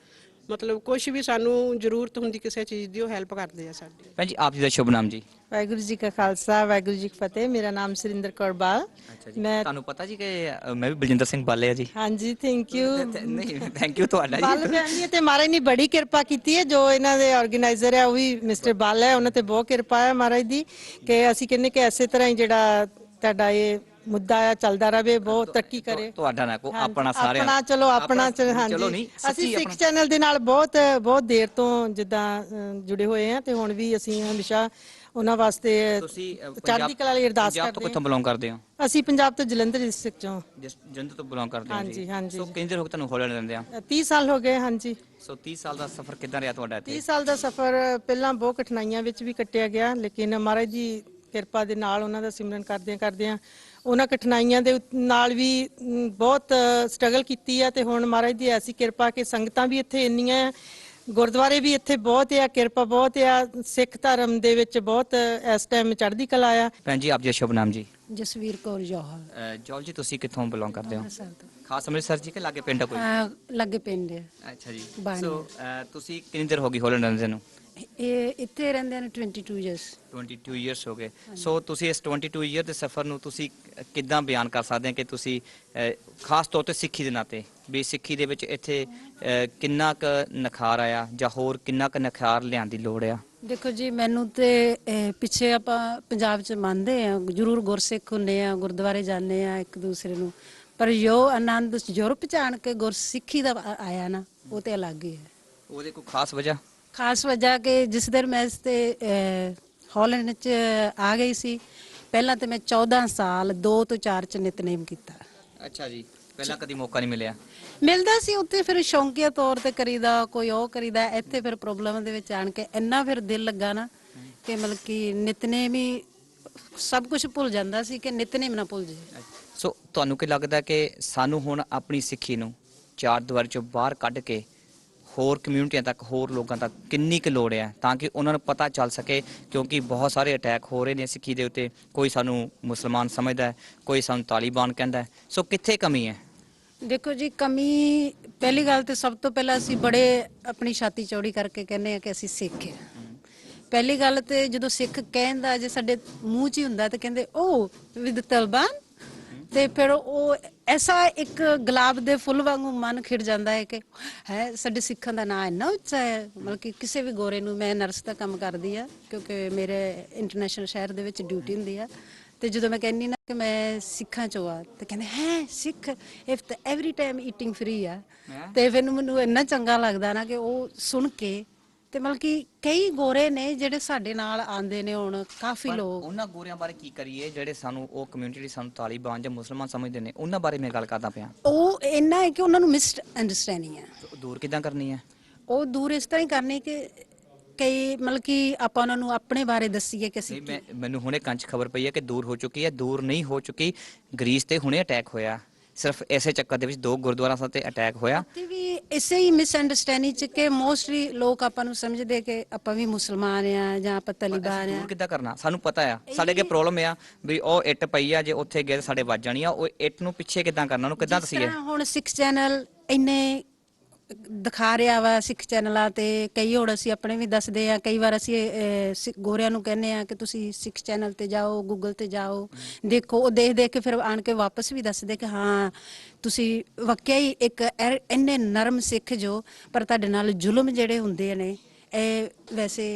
ਮਤਲਬ ਕੁਝ ਵੀ ਸਾਨੂੰ ਜ਼ਰੂਰਤ ਹੁੰਦੀ ਕਿਸੇ ਚੀਜ਼ ਦੀ ਉਹ ਹੈਲਪ ਕਰਦੇ ਆ ਸਾਡੀ। ਭੈਣ ਜੀ, ਆਪ ਜੀ ਦਾ ਸ਼ੁਭ ਨਾਮ ਜੀ? ਵਾਹਿਗੁਰੂ ਜੀ ਕਾ ਖਾਲਸਾ, ਵਾਹਿਗੁਰੂ ਜੀ ਕੀ ਫਤਿਹ। ਮੇਰਾ ਨਾਮ ਸੁਰਿੰਦਰ ਕੌਰ ਬਾਲ। ਮੈਂ ਤੁਹਾਨੂੰ ਪਤਾ ਜੀ ਕਿ ਮੈਂ ਵੀ ਬਲਜਿੰਦਰ ਸਿੰਘ ਬਾਲੇ ਆ ਜੀ। ਹਾਂਜੀ, ਥੈਂਕ ਯੂ। ਨਹੀਂ, ਥੈਂਕ ਯੂ ਤੁਹਾਡਾ ਜੀ। ਬਾਲ ਫੈਮਿਲੀ ਤੇ ਮਹਾਰਾਜ ਨੇ ਬੜੀ ਕਿਰਪਾ ਕੀਤੀ ਹੈ। ਜੋ ਇਹਨਾਂ ਦੇ ਆਰਗੇਨਾਈਜ਼ਰ ਹੈ ਉਹ ਵੀ ਮਿਸਟਰ ਬਾਲ ਹੈ, ਉਹਨਾਂ ਤੇ ਬਹੁਤ ਕਿਰਪਾ ਹੈ ਮਹਾਰਾਜ ਦੀ, ਕਿ ਅਸੀਂ ਕਹਿੰਦੇ ਕਿ ਇਸੇ ਤਰ੍ਹਾਂ ਹੀ ਜਿਹੜਾ ਤੁਹਾਡਾ ਇਹ ਮੁੱਦਾ ਆ ਚੱਲਦਾ ਰਹੇ, ਬਹੁਤ ਤਰੱਕੀ ਕਰੇ। ਤੁਹਾਡਾ ਨਾ ਕੋ ਆਪਣਾ ਸਾਰਿਆਂ ਆਪਣਾ, ਚਲੋ ਆਪਣਾ। ਹਾਂਜੀ, ਅਸੀਂ ਸਿੱਖ ਚੈਨਲ ਦੇ ਨਾਲ ਬਹੁਤ ਦੇਰ ਤੋਂ ਜਿੱਦਾਂ ਜੁੜੇ ਹੋਏ ਆ, ਤੇ ਹੁਣ ਵੀ ਅਸੀਂ ਹਮੇਸ਼ਾ ਉਹਨਾਂ ਵਾਸਤੇ ਚੜ੍ਹਦੀ ਕਲਾ ਲਈ ਅਰਦਾਸ ਕਰਦੇ ਹਾਂ। ਪੰਜਾਬ ਤੋਂ ਕਿੱਥੋਂ ਬਿਲੋਂਗ ਕਰਦੇ ਹੋ? ਅਸੀਂ ਪੰਜਾਬ ਤੋਂ ਜਲੰਧਰ ਡਿਸਟ੍ਰਿਕਟ ਚੋਂ। ਜਲੰਧਰ ਤੋਂ ਬਿਲੋਂਗ ਕਰਦੇ ਹੋ? ਹਾਂਜੀ, ਹਾਂਜੀ। ਸੋ ਕਿੰਨੇ ਦਿਨ ਹੋ ਗਏ ਤੁਹਾਨੂੰ ਹਾਲੀਡੇ ਰਹਿੰਦੇ ਆ? 30 ਸਾਲ ਹੋ ਗਏ। ਹਾਂਜੀ। ਸੋ 30 ਸਾਲ ਦਾ ਸਫ਼ਰ ਕਿੱਦਾਂ ਰਿਹਾ ਤੁਹਾਡਾ ਇੱਥੇ? 30 ਸਾਲ ਦਾ ਸਫ਼ਰ ਪਹਿਲਾਂ ਬਹੁਤ ਕਠਿਨਾਈਆਂ ਵਿੱਚ ਵੀ ਕੱਟਿਆ ਗਿਆ, ਲੇਕਿਨ ਮਹਾਰਾਜ ਦੀ ਕਿਰਪਾ ਦੇ ਨਾਲ, ਉਹਨਾਂ ਦਾ ਸਿਮਰਨ ਕਰਦਿਆਂ ਉਹਨਾਂ ਕਠਿਨਾਈਆਂ ਦੇ ਨਾਲ ਵੀ ਬਹੁਤ ਸਟਰਗਲ ਕੀਤੀ ਆ। ਤੇ ਹੁਣ ਮਹਾਰਾਜ ਦੀ ਐਸੀ ਕਿਰਪਾ ਕਿ ਸੰਗਤਾਂ ਵੀ ਇੱਥੇ ਇੰਨੀਆਂ, ਗੁਰਦੁਆਰੇ ਵੀ ਇੱਥੇ ਬਹੁਤ ਆ, ਕਿਰਪਾ ਬਹੁਤ ਆ। ਸਿੱਖ ਧਰਮ ਦੇ ਵਿੱਚ ਬਹੁਤ ਇਸ ਟਾਈਮ ਚੜ੍ਹਦੀ ਕਲਾ ਆ। ਭੈਣ ਜੀ, ਆਪ ਜੀ ਸ਼ੁਭ ਨਾਮ ਜੀ? ਜਸਵੀਰ ਕੌਰ ਜੌਹਲ। ਜੌਹਲ ਜੀ, ਤੁਸੀਂ ਕਿੱਥੋਂ ਬਿਲੋਂਗ ਕਰਦੇ ਹੋ? ਖਾਸ ਅੰਮ੍ਰਿਤਸਰ ਜੀ ਕਿ ਲਾਗੇ ਪਿੰਡ ਕੋਈ? ਲਾਗੇ ਪਿੰਡ ਹੈ। ਅੱਛਾ ਜੀ। ਸੋ ਤੁਸੀਂ ਕਿੰਨੀ ਦੇਰ ਹੋ ਗਈ ਹਾਲੀਡੇ ਰਹਿੰਦੇ ਨੂੰ? ਇਹ ਇੱਥੇ ਰਹਿੰਦੇ ਨੇ 22 ਇਅਰਸ। 22 ਇਅਰਸ ਹੋ ਗਏ। ਸੋ ਤੁਸੀਂ ਇਸ 22 ਇਅਰ ਦੇ ਸਫ਼ਰ ਨੂੰ ਤੁਸੀਂ ਕਿੱਦਾਂ ਬਿਆਨ ਕਰ ਸਕਦੇ ਹੋ ਕਿ ਤੁਸੀਂ ਖਾਸ ਤੌਰ ਤੇ ਸਿੱਖੀ ਦੇ ਨਾਤੇ ਵੀ ਸਿੱਖੀ ਦੇ ਵਿੱਚ ਇੱਥੇ ਕਿੰਨਾ ਕੁ ਨਿਖਾਰ ਆਇਆ, ਜਾਂ ਹੋਰ ਕਿੰਨਾ ਕੁ ਨਿਖਾਰ ਲਿਆਉਣ ਦੀ ਲੋੜ ਆ? ਦੇਖੋ ਜੀ, ਮੈਨੂੰ ਤੇ ਪਿੱਛੇ ਆਪਾਂ ਪੰਜਾਬ 'ਚ ਮੰਨਦੇ ਆ, ਜ਼ਰੂਰ ਗੁਰਸਿੱਖ ਹੁੰਦੇ ਆ, ਗੁਰਦੁਆਰੇ ਜਾਂਦੇ ਆ ਇੱਕ ਦੂਸਰੇ ਨੂੰ, ਪਰ ਜੋ ਆਨੰਦ ਯੂਰਪ 'ਚ ਆਣ ਕੇ ਗੁਰਸਿੱਖੀ ਦਾ ਆਇਆ ਨਾ, ਉਹ ਤੇ ਅਲੱਗ ਹੀ ਹੈ। ਉਹਦੇ ਕੋਈ ਖਾਸ ਵਜ੍ਹਾ? ਖਾਸ ਵਜ੍ਹਾ ਕਿ ਜਿਸ ਦਿਨ ਮੈਂ ਇਸ ਤੇ ਹਾਲੈਂਡ 'ਚ ਆ ਗਈ ਸੀ, ਪਹਿਲਾਂ ਤੇ ਮੈਂ 14 ਸਾਲ 2 ਤੋਂ 4 'ਚ ਨਿਤਨੇਮ ਕੀਤਾ। ਅੱਛਾ ਜੀ। ਪਹਿਲਾਂ ਕਦੀ ਮੌਕਾ ਨਹੀਂ ਮਿਲਿਆ? ਮਿਲਦਾ ਸੀ ਉੱਥੇ, ਫਿਰ ਸ਼ੌਂਕੀਆ ਤੌਰ ਤੇ ਕਰੀਦਾ, ਕੋਈ ਉਹ ਕਰੀਦਾ। ਇੱਥੇ ਫਿਰ ਪ੍ਰੋਬਲਮ ਦੇ ਵਿੱਚ ਆਣ ਕੇ ਇੰਨਾ ਫਿਰ ਦਿਲ ਲੱਗਾ ਨਾ ਕਿ ਮਤਲਬ ਕਿ ਨਿਤਨੇਮ ਹੀ ਸਭ ਕੁਝ ਭੁੱਲ ਜਾਂਦਾ ਸੀ, ਕਿ ਨਿਤਨੇਮ ਨਾ ਭੁੱਲ ਜੇ। ਸੋ ਤੁਹਾਨੂੰ ਕੀ ਲੱਗਦਾ ਕਿ ਸਾਨੂੰ ਹੁਣ ਆਪਣੀ ਸਿੱਖੀ ਨੂੰ ਚਾਰ ਦੀਵਾਰੀ ਚੋਂ ਬਾਹਰ ਕੱਢ ਕੇ ਹੋਰ ਕਮਿਊਨਿਟੀਆਂ ਤੱਕ, ਹੋਰ ਲੋਕਾਂ ਤੱਕ ਕਿੰਨੀ ਕੁ ਲੋੜ ਹੈ, ਤਾਂ ਕਿ ਉਹਨਾਂ ਨੂੰ ਪਤਾ ਚੱਲ ਸਕੇ? ਕਿਉਂਕਿ ਬਹੁਤ ਸਾਰੇ ਅਟੈਕ ਹੋ ਰਹੇ ਨੇ ਸਿੱਖੀ ਦੇ ਉੱਤੇ। ਕੋਈ ਸਾਨੂੰ ਮੁਸਲਮਾਨ ਸਮਝਦਾ ਹੈ, ਕੋਈ ਸਾਨੂੰ ਤਾਲੀਬਾਨ ਕਹਿੰਦਾ ਹੈ। ਸੋ ਕਿੱਥੇ ਕਮੀ ਹੈ? ਦੇਖੋ ਜੀ, ਕਮੀ ਪਹਿਲੀ ਗੱਲ ਤੇ ਸਭ ਤੋਂ ਪਹਿਲਾਂ ਅਸੀਂ ਬੜੇ ਆਪਣੀ ਛਾਤੀ ਚੌੜੀ ਕਰਕੇ ਕਹਿੰਦੇ ਆ ਕਿ ਅਸੀਂ ਸਿੱਖ ਆ। ਪਹਿਲੀ ਗੱਲ ਤੇ ਜਦੋਂ ਸਿੱਖ ਕਹਿੰਦਾ, ਜੇ ਸਾਡੇ ਮੂੰਹ 'ਚ ਹੀ ਹੁੰਦਾ ਤੇ ਕਹਿੰਦੇ ਉਹ ਵਿਦ ਤਾਲਿਬਾਨ, ਤੇ ਫਿਰ ਉਹ ਐਸਾ ਇੱਕ ਗੁਲਾਬ ਦੇ ਫੁੱਲ ਵਾਂਗੂ ਮਨ ਖਿੜ ਜਾਂਦਾ ਹੈ ਕਿ ਹੈ ਸਾਡੇ ਸਿੱਖਾਂ ਦਾ ਨਾਂ ਇੰਨਾ ਉੱਚਾ ਹੈ। ਮਤਲਬ ਕਿ ਕਿਸੇ ਵੀ ਗੋਰੇ ਨੂੰ, ਮੈਂ ਨਰਸ ਦਾ ਕੰਮ ਕਰਦੀ ਆ ਕਿਉਂਕਿ ਮੇਰੇ ਇੰਟਰਨੈਸ਼ਨਲ ਸ਼ਹਿਰ ਦੇ ਵਿੱਚ ਡਿਊਟੀ ਹੁੰਦੀ ਆ, ਤੇ ਜਦੋਂ ਮੈਂ ਕਹਿੰਦੀ ਨਾ ਕਿ ਮੈਂ ਸਿੱਖਾਂ ਚੋਂ ਆ ਤੇ ਕਹਿੰਦੇ ਹੈ ਸਿੱਖ ਇਫ ਤਾਂ ਐਵਰੀ ਟਾਈਮ ਈਟਿੰਗ ਫ੍ਰੀ ਆ। ਤੇ ਫਿਰ ਮੈਨੂੰ ਇੰਨਾ ਚੰਗਾ ਲੱਗਦਾ ਨਾ ਕਿ ਉਹ ਸੁਣ ਕੇ, ਤੇ ਮਤਲਬ ਕਿ ਕਈ ਗੋਰੇ ਨੇ ਜਿਹੜੇ ਸਾਡੇ ਨਾਲ ਆਉਂਦੇ ਨੇ ਹੁਣ ਕਾਫੀ ਲੋਕ। ਉਹਨਾਂ ਗੋਰਿਆਂ ਬਾਰੇ ਕੀ ਕਰੀਏ ਜਿਹੜੇ ਸਾਨੂੰ ਉਹ ਕਮਿਊਨਿਟੀ ਸਾਨੂੰ ਤਾਲੀਬਾਨ ਜਾਂ ਮੁਸਲਮਾਨ ਸਮਝਦੇ ਨੇ, ਉਹਨਾਂ ਬਾਰੇ ਮੈਂ ਗੱਲ ਕਰਦਾ ਪਿਆ। ਉਹ ਇੰਨਾ ਹੈ ਕਿ ਉਹਨਾਂ ਨੂੰ ਮਿਸ ਅੰਡਰਸਟੈਂਡਿੰਗ ਹੈ। ਦੂਰ ਕਿੱਦਾਂ ਕਰਨੀ ਹੈ? ਉਹ ਦੂਰ ਇਸ ਤਰ੍ਹਾਂ ਹੀ ਕਰਨੀ ਕਿ ਕਈ ਮਤਲਬ ਕਿ ਆਪਾਂ ਉਹਨਾਂ ਨੂੰ ਆਪਣੇ ਬਾਰੇ ਦੱਸੀਏ ਕਿ ਅਸੀਂ ਮੈਨੂੰ ਹੁਣੇ ਕੰਚ ਖਬਰ ਪਈ ਹੈ ਕਿ ਦੂਰ ਹੋ ਚੁੱਕੀ ਹੈ। ਦੂਰ ਨਹੀਂ ਹੋ ਚੁੱਕੀ, ਗ੍ਰੀਸ ਤੇ ਹੁਣੇ ਅਟੈਕ ਹੋਇਆ, ਸਿਰਫ ਇਸੇ ਚੱਕਰ ਦੇ ਵਿੱਚ 2 ਗੁਰਦੁਆਰਾ ਤੇ ਅਟੈਕ ਹੋਇਆ। ਤੇ ਵੀ ਇਸੇ ਹੀ ਮਿਸ ਅੰਡਰਸਟੈਂਡਿੰਗ ਚ ਕਿ ਮੋਸਟਲੀ ਲੋਕ ਆਪਾਂ ਨੂੰ ਸਮਝਦੇ ਕਿ ਆਪਾਂ ਵੀ ਮੁਸਲਮਾਨ ਆ ਜਾਂ ਆਪਾਂ ਤਾਲਿਬਾਨ ਆ। ਦੂਰ ਕਿੱਦਾਂ ਕਰਨਾ ਸਾਨੂੰ ਪਤਾ ਆ, ਸਾਡੇ ਅੱਗੇ ਪ੍ਰੋਬਲਮ ਆ ਵੀ ਉਹ ਇੱਟ ਪਈ ਆ, ਜੇ ਉੱਥੇ ਗਏ ਸਾਡੇ ਵੱਜ ਜਾਣੀ ਆ। ਉਹ ਇੱਟ ਨੂੰ ਪਿੱਛੇ ਕਿੱਦਾਂ ਕਰਨਾ, ਉਹਨੂੰ ਕਿੱਦਾਂ ਦਸੀਏ? ਹੁਣ ਸਿੱਖ ਚੈਨਲ ਇੰਨੇ ਦਿਖਾ ਰਿਹਾ ਵਾ, ਸਿੱਖ ਚੈਨਲਾਂ ਤੇ ਕਈ ਹੁਣ ਅਸੀਂ ਆਪਣੇ ਵੀ ਦੱਸਦੇ ਆ। ਕਈ ਵਾਰ ਅਸੀਂ ਗੋਰਿਆਂ ਨੂੰ ਕਹਿੰਦੇ ਆ ਕਿ ਤੁਸੀਂ ਸਿੱਖ ਚੈਨਲ ਤੇ ਜਾਓ, ਗੂਗਲ ਤੇ ਜਾਓ, ਦੇਖੋ। ਉਹ ਦੇਖ ਦੇਖ ਕੇ ਫਿਰ ਆਣ ਕੇ ਵਾਪਸ ਵੀ ਦੱਸਦੇ ਕਿ ਹਾਂ ਤੁਸੀਂ ਵਾਕਿਆ ਹੀ ਇੱਕ ਇੰਨੇ ਨਰਮ ਸਿੱਖ ਜੋ, ਪਰ ਤੁਹਾਡੇ ਨਾਲ ਜ਼ੁਲਮ ਜਿਹੜੇ ਹੁੰਦੇ ਨੇ ਇਹ ਵੈਸੇ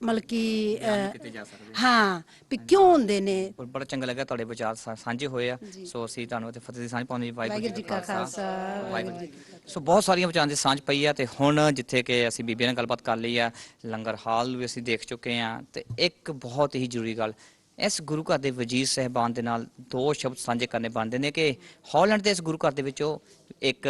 ਮਤਲਬ ਕਿ ਹਾਂ ਵੀ ਕਿਉਂ ਹੁੰਦੇ ਨੇ। ਬੜਾ ਚੰਗਾ ਲੱਗਾ ਤੁਹਾਡੇ ਵਿਚਾਰ ਸਾਂਝੇ ਹੋਏ ਆ। ਸੋ ਅਸੀਂ ਤੁਹਾਨੂੰ ਇੱਥੇ ਫਤਿਹ ਦੀ ਸਾਂਝ ਪਾਉਂਦੇ, ਵਾਹਿਗੁਰੂ ਜੀ ਕਾ ਖਾਲਸਾ ਵਾਹਿਗੁਰੂ ਜੀ। ਸੋ ਬਹੁਤ ਸਾਰੀਆਂ ਵਿਚਾਰਾਂ ਦੀ ਸਾਂਝ ਪਈ ਆ, ਤੇ ਹੁਣ ਜਿੱਥੇ ਕਿ ਅਸੀਂ ਬੀਬੀਆਂ ਨਾਲ ਗੱਲਬਾਤ ਕਰ ਲਈ ਆ, ਲੰਗਰ ਹਾਲ ਵੀ ਅਸੀਂ ਦੇਖ ਚੁੱਕੇ ਆ, ਤੇ ਇੱਕ ਬਹੁਤ ਹੀ ਜ਼ਰੂਰੀ ਗੱਲ, ਇਸ ਗੁਰੂ ਘਰ ਦੇ ਵਜ਼ੀਰ ਸਾਹਿਬਾਨ ਦੇ ਨਾਲ 2 ਸ਼ਬਦ ਸਾਂਝੇ ਕਰਨੇ ਬਣਦੇ ਨੇ ਕਿ ਹਾਲੈਂਡ ਦੇ ਇਸ ਗੁਰੂ ਘਰ ਦੇ ਵਿੱਚੋਂ ਇੱਕ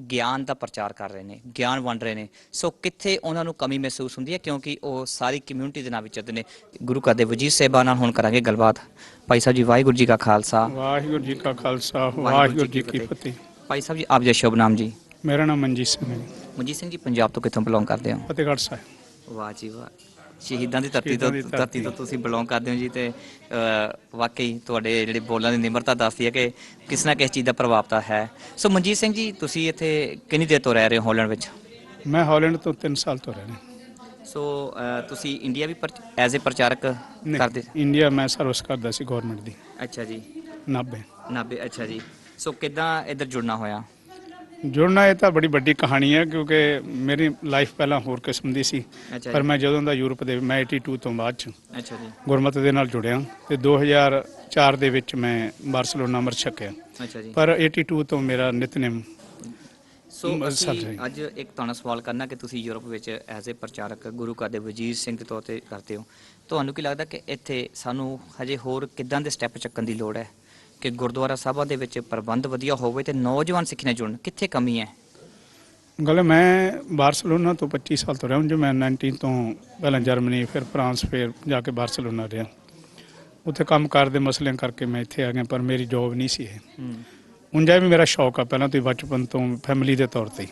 ਗਿਆਨ ਦਾ ਪ੍ਰਚਾਰ ਕਰ ਰਹੇ ਨੇ, ਗਿਆਨ ਵੰਡ ਰਹੇ ਨੇ। ਸੋ ਕਿੱਥੇ ਉਹਨਾਂ ਨੂੰ ਕਮੀ ਮਹਿਸੂਸ ਹੁੰਦੀ ਹੈ, ਕਿਉਂਕਿ ਉਹ ਸਾਰੀ ਕਮਿਊਨਿਟੀ ਦੇ ਨਾਲ ਵਿਚਰਦੇ ਨੇ। ਗੁਰੂ ਘਰ ਦੇ ਵਜ਼ੀਰ ਸਾਹਿਬਾਨ ਨਾਲ ਹੁਣ ਕਰਾਂਗੇ ਗੱਲਬਾਤ। ਭਾਈ ਸਾਹਿਬ ਜੀ, ਵਾਹਿਗੁਰੂ ਜੀ ਕਾ ਖਾਲਸਾ ਵਾਹਿਗੁਰੂ ਜੀ ਕਾ ਖਾਲਸਾ ਵਾਹਿਗੁਰੂ ਜੀ ਕੀ ਫਤਿਹ। ਭਾਈ ਸਾਹਿਬ ਜੀ, ਆਪ ਜੀ ਸ਼ੁਭ ਨਾਮ ਜੀ? ਮੇਰਾ ਨਾਮ ਮਨਜੀਤ ਸਿੰਘ ਹੈ। ਮਨਜੀਤ ਸਿੰਘ ਜੀ, ਪੰਜਾਬ ਤੋਂ ਕਿੱਥੋਂ ਬਿਲੋਂਗ ਕਰਦੇ ਹੋ? ਫਤਿਹਗੜ੍ਹ ਸਾਹਿਬ। ਵਾਹ ਜੀ ਵਾਹ, ਸ਼ਹੀਦਾਂ ਦੀ ਧਰਤੀ ਤੋਂ ਤੁਸੀਂ ਬਿਲੋਂਗ ਕਰਦੇ ਹੋ ਜੀ। ਤੇ ਵਾਕਈ ਤੁਹਾਡੇ ਜਿਹੜੇ ਬੋਲਾਂ ਦੀ ਨਿਮਰਤਾ ਦੱਸਦੀ ਹੈ ਕਿ ਕਿਸ ਨਾ ਕਿਸ ਚੀਜ਼ ਦਾ ਪ੍ਰਭਾਵ ਤਾਂ ਹੈ। ਸੋ ਮਨਜੀਤ ਸਿੰਘ ਜੀ, ਤੁਸੀਂ ਇੱਥੇ ਕਿੰਨੀ ਦੇਰ ਤੋਂ ਰਹਿ ਰਹੇ ਹੋ ਹਾਲੈਂਡ ਵਿੱਚ? ਮੈਂ ਹਾਲੈਂਡ ਤੋਂ 3 ਸਾਲ ਤੋਂ ਰਹਿ ਰਿਹਾ। ਸੋ ਤੁਸੀਂ ਇੰਡੀਆ ਵੀ ਐਜ਼ ਏ ਪ੍ਰਚਾਰਕ ਕਰਦੇ? ਇੰਡੀਆ ਮੈਂ ਸਰਵਿਸ ਕਰਦਾ ਸੀ ਗਵਰਨਮੈਂਟ ਦੀ। ਅੱਛਾ ਜੀ। 90। ਅੱਛਾ ਜੀ। ਸੋ ਕਿੱਦਾਂ ਇੱਧਰ ਜੁੜਨਾ ਹੋਇਆ? ਜੁੜਨਾ ਇਹ ਤਾਂ ਬੜੀ ਵੱਡੀ ਕਹਾਣੀ ਹੈ, ਕਿਉਂਕਿ ਮੇਰੀ ਲਾਈਫ ਪਹਿਲਾਂ ਹੋਰ ਕਿਸਮ ਦੀ ਸੀ, ਪਰ ਮੈਂ ਜਦੋਂ ਦਾ ਯੂਰਪ ਦੇ ਮੈਂ 82 ਤੋਂ ਬਾਅਦ ਚ ਗੁਰਮਤਿ ਦੇ ਨਾਲ ਜੁੜਿਆ, ਤੇ 2004 ਦੇ ਵਿੱਚ ਮੈਂ ਬਾਰਸਲੋਨਾ ਅੰਮ੍ਰਿਤ ਛਕਿਆ। ਪਰ 82 ਤੋਂ ਮੇਰਾ ਨਿਤਨੇਮ। ਸੋ ਅਸੀਂ ਅੱਜ ਇੱਕ ਤੁਹਾਨੂੰ ਸਵਾਲ ਕਰਨਾ ਕਿ ਤੁਸੀਂ ਯੂਰਪ ਵਿੱਚ ਐਜ਼ ਏ ਪ੍ਰਚਾਰਕ ਗੁਰੂ ਘਰ ਦੇ ਵਜ਼ੀਰ ਸਿੰਘ ਦੇ ਤੌਰ ਤੇ ਕਰਦੇ ਹੋ, ਤੁਹਾਨੂੰ ਕੀ ਲੱਗਦਾ ਕਿ ਇੱਥੇ ਸਾਨੂੰ ਹਜੇ ਹੋਰ ਕਿੱਦਾਂ ਦੇ ਸਟੈਪ ਚੱਕਣ ਦੀ ਲੋੜ ਹੈ ਕਿ ਗੁਰਦੁਆਰਾ ਸਾਹਿਬਾਂ ਦੇ ਵਿੱਚ ਪ੍ਰਬੰਧ ਵਧੀਆ ਹੋਵੇ ਤੇ ਨੌਜਵਾਨ ਸਿੱਖੀ ਨਾਲ ਜੁੜਨ? ਕਿੱਥੇ ਕਮੀ ਹੈ? ਗੱਲ, ਮੈਂ ਬਾਰਸਲੋਨਾ ਤੋਂ 25 ਸਾਲ ਤੋਂ ਰਿਹਾ ਹਾਂ। ਜੋ ਮੈਂ 19 ਤੋਂ ਪਹਿਲਾਂ ਜਰਮਨੀ, ਫਿਰ ਫਰਾਂਸ, ਫਿਰ ਜਾ ਕੇ ਬਾਰਸਲੋਨਾ ਰਿਹਾ। ਉੱਥੇ ਕੰਮ ਕਾਰ ਦੇ ਮਸਲਿਆਂ ਕਰਕੇ ਮੈਂ ਇੱਥੇ ਆ ਗਿਆ, ਪਰ ਮੇਰੀ ਜੋਬ ਨਹੀਂ ਸੀ ਇਹ। ਉਂਝਾ ਵੀ ਮੇਰਾ ਸ਼ੌਕ ਆ ਪਹਿਲਾਂ ਤੋਂ ਬਚਪਨ ਤੋਂ, ਫੈਮਿਲੀ ਦੇ ਤੌਰ ਤੇ।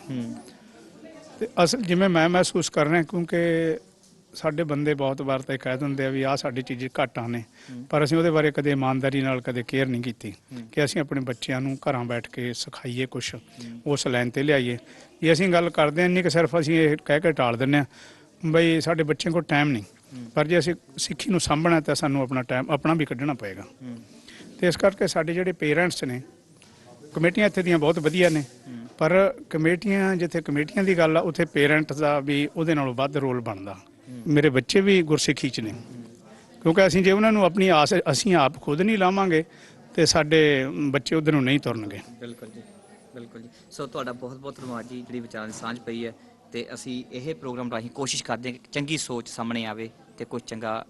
ਤੇ ਅਸਲ ਜਿਵੇਂ ਮੈਂ ਮਹਿਸੂਸ ਕਰ ਰਿਹਾ, ਕਿਉਂਕਿ ਸਾਡੇ ਬੰਦੇ ਬਹੁਤ ਵਾਰ ਤਾਂ ਕਹਿ ਦਿੰਦੇ ਆ ਵੀ ਆਹ ਸਾਡੀ ਚੀਜ਼ ਘਾਟਾਂ ਨੇ, ਪਰ ਅਸੀਂ ਉਹਦੇ ਬਾਰੇ ਕਦੇ ਇਮਾਨਦਾਰੀ ਨਾਲ ਕਦੇ ਕੇਅਰ ਨਹੀਂ ਕੀਤੀ ਕਿ ਅਸੀਂ ਆਪਣੇ ਬੱਚਿਆਂ ਨੂੰ ਘਰਾਂ ਬੈਠ ਕੇ ਸਿਖਾਈਏ, ਕੁਛ ਉਸ ਲਾਈਨ ਤੇ ਲਿਆਈਏ। ਜੇ ਅਸੀਂ ਗੱਲ ਕਰਦੇ ਹਾਂ, ਨਹੀਂ ਕਿ ਸਿਰਫ ਅਸੀਂ ਇਹ ਕਹਿ ਕੇ ਟਾਲ ਦਿੰਦੇ ਹਾਂ ਬਈ ਸਾਡੇ ਬੱਚਿਆਂ ਕੋਲ ਟਾਈਮ ਨਹੀਂ, ਪਰ ਜੇ ਅਸੀਂ ਸਿੱਖੀ ਨੂੰ ਸਾਂਭਣਾ ਤਾਂ ਸਾਨੂੰ ਆਪਣਾ ਟਾਈਮ ਆਪਣਾ ਵੀ ਕੱਢਣਾ ਪਏਗਾ। ਤੇ ਇਸ ਕਰਕੇ ਸਾਡੇ ਜਿਹੜੇ ਪੇਰੈਂਟਸ ਨੇ, ਕਮੇਟੀਆਂ ਇੱਥੇ ਦੀਆਂ ਬਹੁਤ ਵਧੀਆ ਨੇ, ਪਰ ਕਮੇਟੀਆਂ ਜਿੱਥੇ ਕਮੇਟੀਆਂ ਦੀ ਗੱਲ ਆ, ਉੱਥੇ ਪੇਰੈਂਟਸ ਦਾ ਵੀ ਉਹਦੇ ਨਾਲੋਂ ਵੱਧ ਰੋਲ ਬਣਦਾ। ਮੇਰੇ ਬੱਚੇ ਵੀ ਗੁਰਸਿੱਖੀ 'ਚ ਨੇ, ਕਿਉਂਕਿ ਅਸੀਂ ਜੇ ਉਹਨਾਂ ਨੂੰ ਆਪਣੀ ਆਸ ਅਸੀਂ ਆਪ ਖੁਦ ਨਹੀਂ ਲਾਵਾਂਗੇ ਤੇ ਸਾਡੇ ਬੱਚੇ ਉਧਰ ਨੂੰ ਨਹੀਂ ਤੁਰਨਗੇ। ਬਿਲਕੁਲ ਜੀ, ਬਿਲਕੁਲ ਜੀ। ਸੋ ਤੁਹਾਡਾ ਬਹੁਤ ਬਹੁਤ ਧੰਨਵਾਦ ਜੀ, ਜਿਹੜੀ ਵਿਚਾਰਾਂ ਦੀ ਸਾਂਝ ਪਈ ਹੈ। ਤੇ ਅਸੀਂ ਇਹ ਪ੍ਰੋਗਰਾਮ ਰਾਹੀਂ ਕੋਸ਼ਿਸ਼ ਕਰਦੇ ਹਾਂ ਕਿ ਚੰਗੀ ਸੋਚ ਸਾਹਮਣੇ ਆਵੇ ਤੇ ਕੁਝ ਚੰਗਾ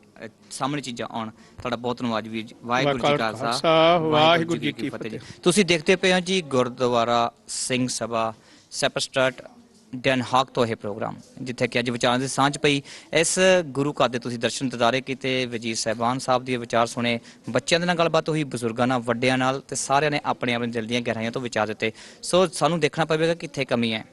ਸਾਹਮਣੇ ਚੀਜ਼ਾਂ ਆਉਣ। ਤੁਹਾਡਾ ਬਹੁਤ ਧੰਨਵਾਦ ਵੀਰ ਜੀ। ਵਾਹਿਗੁਰੂ ਜੀ ਕਾ ਖਾਲਸਾ, ਵਾਹਿਗੁਰੂ ਜੀ ਕੀ ਫਤਿਹ। ਤੁਸੀਂ ਦੇਖਦੇ ਪਏ ਹੋ ਜੀ ਗੁਰਦੁਆਰਾ ਸਿੰਘ ਸਭਾ ਸੈਪਸਟਰਟ ਡੈਨ ਹਾਕ ਤੋਂ ਇਹ ਪ੍ਰੋਗਰਾਮ, ਜਿੱਥੇ ਕਿ ਅੱਜ ਵਿਚਾਰਾਂ ਦੀ ਸਾਂਝ ਪਈ। ਇਸ ਗੁਰੂ ਘਰ ਦੇ ਤੁਸੀਂ ਦਰਸ਼ਨ ਦਿਦਾਰੇ ਕੀਤੇ, ਵਜ਼ੀਰ ਸਾਹਿਬਾਨ ਸਾਹਿਬ ਦੇ ਵਿਚਾਰ ਸੁਣੇ, ਬੱਚਿਆਂ ਦੇ ਨਾਲ ਗੱਲਬਾਤ ਹੋਈ, ਬਜ਼ੁਰਗਾਂ ਨਾਲ, ਵੱਡਿਆਂ ਨਾਲ, ਤੇ ਸਾਰਿਆਂ ਨੇ ਆਪਣੇ ਆਪਣੇ ਦਿਲ ਦੀਆਂ ਗਹਿਰਾਈਆਂ ਤੋਂ ਵਿਚਾਰ ਦਿੱਤੇ। ਸੋ ਸਾਨੂੰ ਦੇਖਣਾ ਪਵੇਗਾ ਕਿੱਥੇ ਕਮੀ ਹੈ।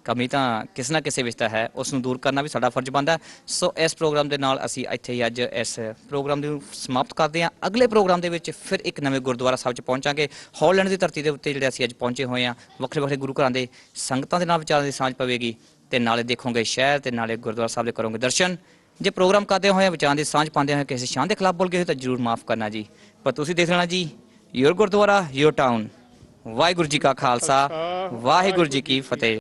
ਕਮੀ ਤਾਂ ਕਿਸੇ ਨਾ ਕਿਸੇ ਵਿੱਚ ਤਾਂ ਹੈ, ਉਸ ਨੂੰ ਦੂਰ ਕਰਨਾ ਵੀ ਸਾਡਾ ਫਰਜ਼ ਬਣਦਾ। ਸੋ ਇਸ ਪ੍ਰੋਗਰਾਮ ਦੇ ਨਾਲ ਅਸੀਂ ਇੱਥੇ ਹੀ ਅੱਜ ਇਸ ਪ੍ਰੋਗਰਾਮ ਨੂੰ ਸਮਾਪਤ ਕਰਦੇ ਹਾਂ। ਅਗਲੇ ਪ੍ਰੋਗਰਾਮ ਦੇ ਵਿੱਚ ਫਿਰ ਇੱਕ ਨਵੇਂ ਗੁਰਦੁਆਰਾ ਸਾਹਿਬ 'ਚ ਪਹੁੰਚਾਂਗੇ। ਹਾਲੈਂਡ ਦੀ ਧਰਤੀ ਦੇ ਉੱਤੇ ਜਿਹੜੇ ਅਸੀਂ ਅੱਜ ਪਹੁੰਚੇ ਹੋਏ ਹਾਂ, ਵੱਖਰੇ ਵੱਖਰੇ ਗੁਰੂ ਘਰਾਂ ਦੇ ਸੰਗਤਾਂ ਦੇ ਨਾਲ ਵਿਚਾਰਾਂ ਦੀ ਸਾਂਝ ਪਵੇਗੀ, ਤੇ ਨਾਲੇ ਦੇਖੋਗੇ ਸ਼ਹਿਰ ਤੇ ਨਾਲੇ ਗੁਰਦੁਆਰਾ ਸਾਹਿਬ ਦੇ ਕਰੋਗੇ ਦਰਸ਼ਨ। ਜੇ ਪ੍ਰੋਗਰਾਮ ਕਰਦੇ ਹੋਏ ਵਿਚਾਰਾਂ ਦੀ ਸਾਂਝ ਪਾਉਂਦੇ ਹੋਏ ਕਿਸੇ ਸ਼ਾਨ ਦੇ ਖਿਲਾਫ ਬੋਲ ਗਏ ਤਾਂ ਜ਼ਰੂਰ ਮਾਫ ਕਰਨਾ ਜੀ, ਪਰ ਤੁਸੀਂ ਦੇਖ ਲੈਣਾ ਜੀ your gurdwara your town. Waheguru ji का खालसा वाहिगुरू जी की फतेह।